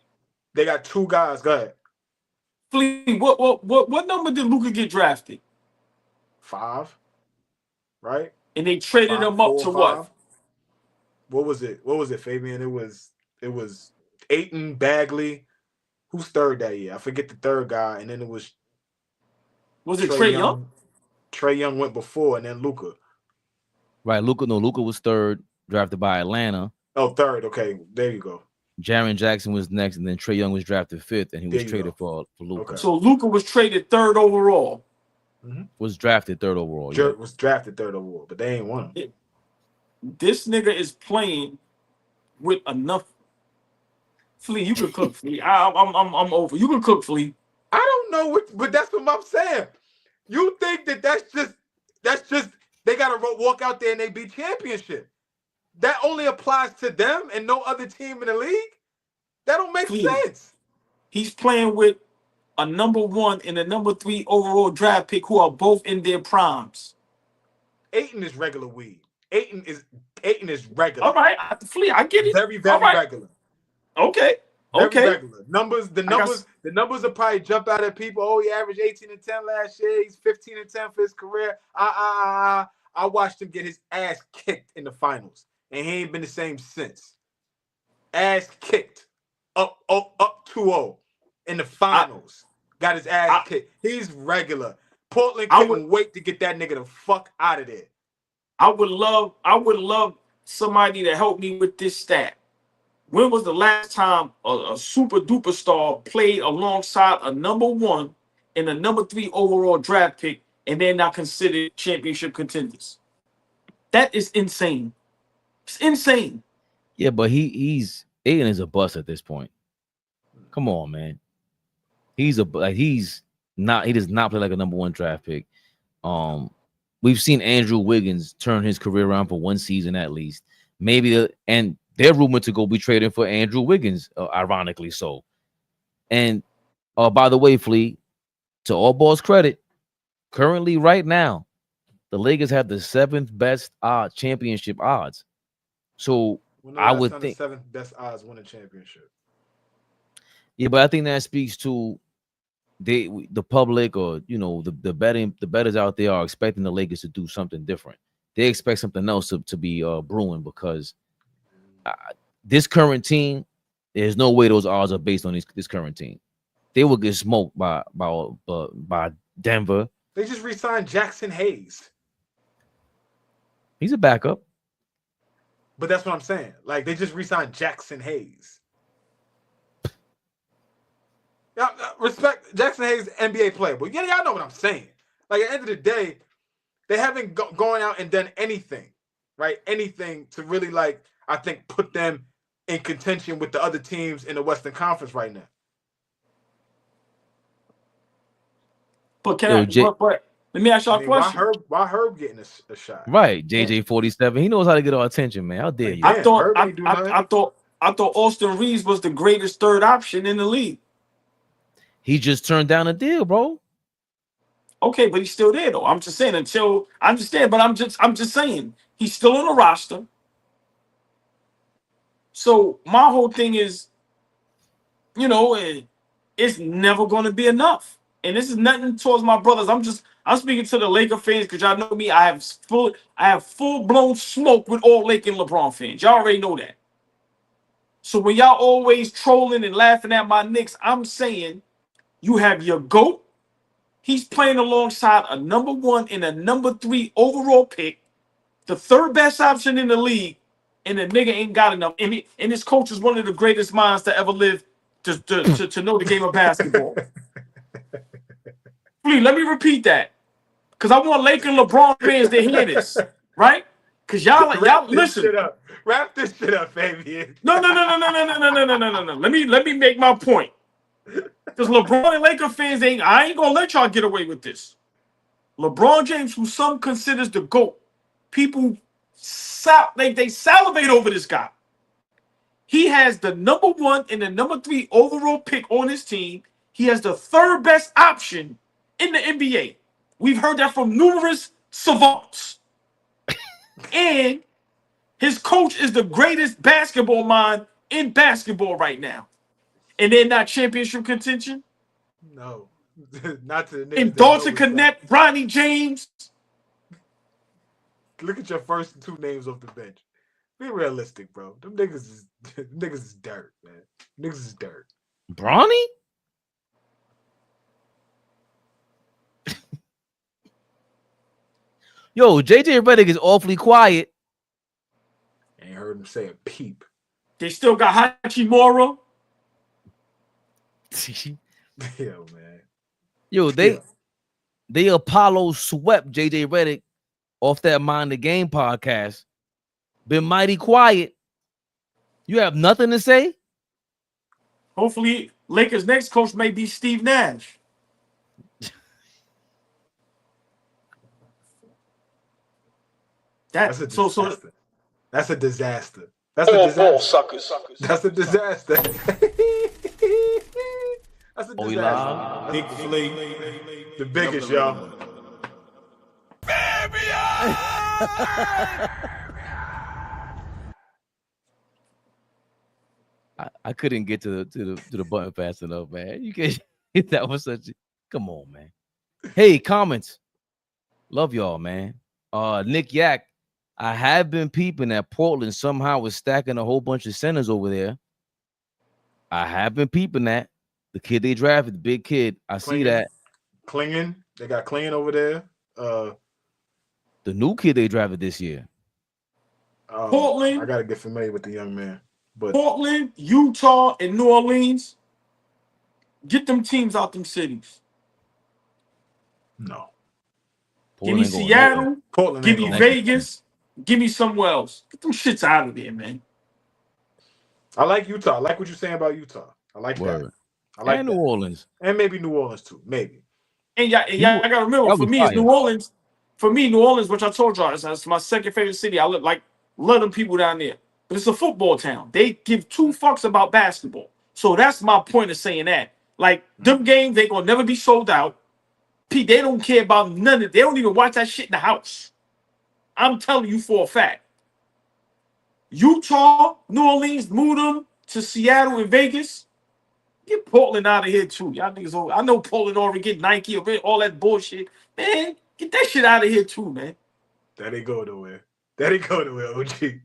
2 guys. Go ahead. Fleet, what number did Luka get drafted? 5, right? And they traded 5, him up 4, to 5. what? What was it, Fabian? It was Ayton, Bagley. Who's third that year? I forget the third guy. And then it was it Trae Young? Trae Young went before, and then Luka. Right, Luka was third, drafted by Atlanta. Oh, third. Okay, there you go. Jaren Jackson was next, and then Trae Young was drafted 5th, and he was traded for Luka. Okay. So Luka was traded 3rd overall. Mm-hmm. Was drafted 3rd overall. Was drafted 3rd overall, but they ain't won. This nigga is playing with enough. Flea, you can cook, Flea. I'm over. You can cook, Flea. I don't know what, but that's what I'm saying. You think that's just they gotta walk out there and they beat championship? That only applies to them and no other team in the league? That don't make sense. He's playing with a #1 and a #3 overall draft pick who are both in their primes. Ayton is regular weed. Ayton is regular. All right, Flea, I get it. Very regular. Okay. Very regular. The numbers will probably jump out at people. Oh, he averaged 18 and 10 last year. He's 15 and 10 for his career. I watched him get his ass kicked in the finals, and he ain't been the same since. Ass kicked. Up 2-0 in the finals. Got his ass kicked. He's regular. Portland couldn't wait to get that nigga the fuck out of there. I would love somebody to help me with this stat. When was the last time a super duper star played alongside a #1 and a #3 overall draft pick, and they're not considered championship contenders? That is insane. It's insane. Yeah, but Ayton is a bust at this point. Come on, man. He does not play like a #1 draft pick. We've seen Andrew Wiggins turn his career around for 1 season at least. And they're rumored to go be trading for Andrew Wiggins, ironically so. And by the way, Flea, to AllBall's credit, currently right now, the Lakers have the 7th best championship odds. So I would think the 7th best odds win a championship. Yeah, but I think that speaks to the public, or the bettors out there are expecting the Lakers to do something different. They expect something else to be brewing, because this current team, there's no way those odds are based on this current team. They will get smoked by Denver. They just re-signed Jackson Hayes. He's a backup. But that's what I'm saying. Like, they just re-signed Jackson Hayes. Respect Jackson Hayes, NBA player. But y'all know what I'm saying. Like, at the end of the day, they haven't gone out and done anything, right? Anything to really, like, I think, put them in contention with the other teams in the Western Conference right now. But let me ask y'all a question. Why Herb getting a shot? Right, JJ 47. He knows how to get our attention, man. How dare you? I thought I thought Austin Reeves was the greatest third option in the league. He just turned down a deal, bro. Okay, but he's still there though. I'm just saying until I understand, but I'm just saying he's still on the roster. So my whole thing is, you know, it's never going to be enough. And this is nothing towards my brothers. I'm speaking to the Laker fans because y'all know me. I have full blown smoke with all Laker and LeBron fans. Y'all already know that. So when y'all always trolling and laughing at my Knicks, I'm saying you have your GOAT. He's playing alongside a number 1 and a number 3 overall pick, the third best option in the league, and the nigga ain't got enough. And his coach is one of the greatest minds to ever live to know the game of basketball. Please, let me repeat that. Because I want Laker and LeBron fans to hear this, right? Because y'all listen. Wrap this shit up, Fabian. No. Let me make my point. Because LeBron and Laker fans I ain't gonna let y'all get away with this. LeBron James, who some considers the GOAT, people they salivate over this guy. He has the number 1 and the number 3 overall pick on his team. He has the third best option in the NBA. We've heard that from numerous savants. And his coach is the greatest basketball mind in basketball right now. And they're not championship contention? No. Not to the niggas. And Dalton Connect, Bronny James. Look at your first 2 names off the bench. Be realistic, bro. Them niggas is dirt, man. Niggas is dirt. Bronny? Yo, JJ Redick is awfully quiet. Ain't heard him say a peep. They still got Hachimura. Yo, man. Yo, they Apollo swept JJ Redick off that Mind the Game podcast. Been mighty quiet. You have nothing to say? Hopefully, Lakers' next coach may be Steve Nash. That's a disaster. That's a disaster. Suckers. That's a disaster. That's a Oh, disaster. Nick Flea, the biggest, y'all. I couldn't get to the button fast enough, man. You can hit that was such. Come on, man. Hey, comments. Love y'all, man. Nick Yak. I have been peeping that Portland somehow is stacking a whole bunch of centers over there. I have been peeping that. The kid they drafted, the big kid. I see that. Klingen. They got Klingen over there. The new kid they drafted this year. Portland. I got to get familiar with the young man. But Portland, Utah, and New Orleans. Get them teams out them cities. No. Give me Seattle. Portland. Give me Vegas. Give me somewhere else. Get them shits out of there, man. I like Utah. I like what you're saying about Utah. I like that. I like New Orleans. And maybe New Orleans too. Maybe. And y'all I gotta remember, for me, it's New Orleans. For me, New Orleans, which I told y'all, it's my second favorite city. I love them people down there. But it's a football town. They give 2 fucks about basketball. So that's my point of saying that. Like, them games, they gonna never be sold out. They don't care about none of it. They don't even watch that shit in the house. I'm telling you for a fact. Utah, New Orleans, move them to Seattle and Vegas. Get Portland out of here too. Y'all niggas over. I know Portland already get Nike or all that bullshit. Man, get that shit out of here too, man. That ain't go nowhere. That ain't go nowhere, OG.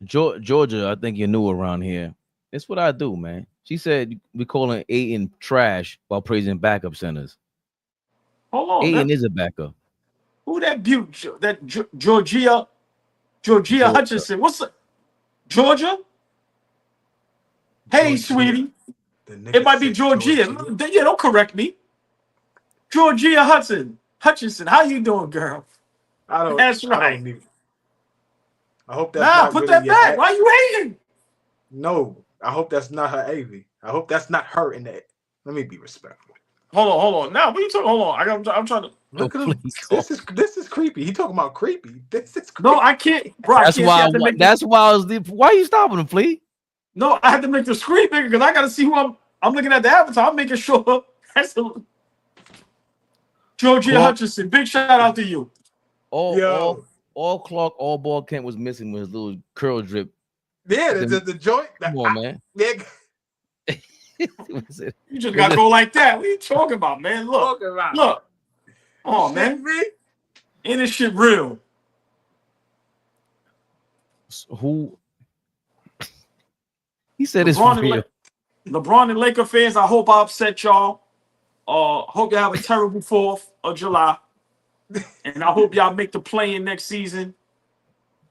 Georgia, I think you're new around here. It's what I do, man. She said we calling Aiden trash while praising backup centers. Hold on. Aiden is a backup. Who that beaut? That Georgia Hutchinson. What's up? Georgia? Hey, sweetie. It might be Georgia. Yeah, don't correct me. Georgia Hutchinson. How you doing, girl? That's right. I hope that's not put really that back. Why you hating? No, I hope that's not her AV. I hope that's not her in that. Let me be respectful. Hold on. Now, what are you talking? Hold on. I'm trying to look at him. This is creepy. He talking about creepy. This is creepy. No, I can't, bro. That's why I was. Why are you stopping him, Flea? No, I had to make the screen bigger because I got to see who I'm looking at the avatar. I'm making sure that's the Georgia Hutchinson. Big shout out to you. All Clark, AllBall Kent was missing with his little curl drip. Yeah, the joint. Come on, man. Yeah. You just got to go like that. What are you talking about, man? Look. Look. Oh, man. Ain't this shit real? Who? He said it's real. LeBron and Laker fans, I hope I upset y'all. Hope you have a terrible 4th of July. And I hope y'all make the play-in next season.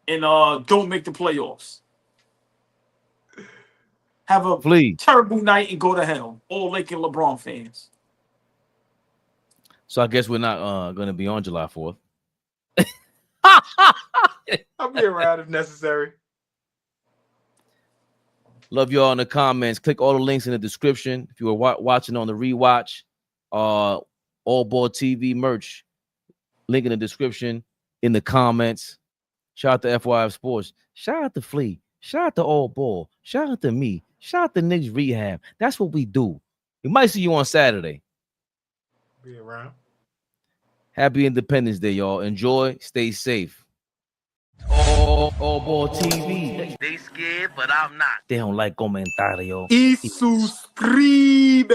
And don't make the playoffs. Have a terrible night and go to hell. All Laker and LeBron fans. So I guess we're not going to be on July 4th. I'll be around if necessary. Love y'all in the comments. Click all the links in the description. If you were watching on the rewatch, AllBall TV merch, link in the description, in the comments. Shout out to FYF Sports. Shout out to Flea. Shout out to AllBall. Shout out to me. Shout out to Knicks Rehab. That's what we do. We might see you on Saturday. Be around. Happy Independence Day, y'all. Enjoy. Stay safe. AllBall TV. They scared, but I'm not. They don't like comentario. Y suscribe.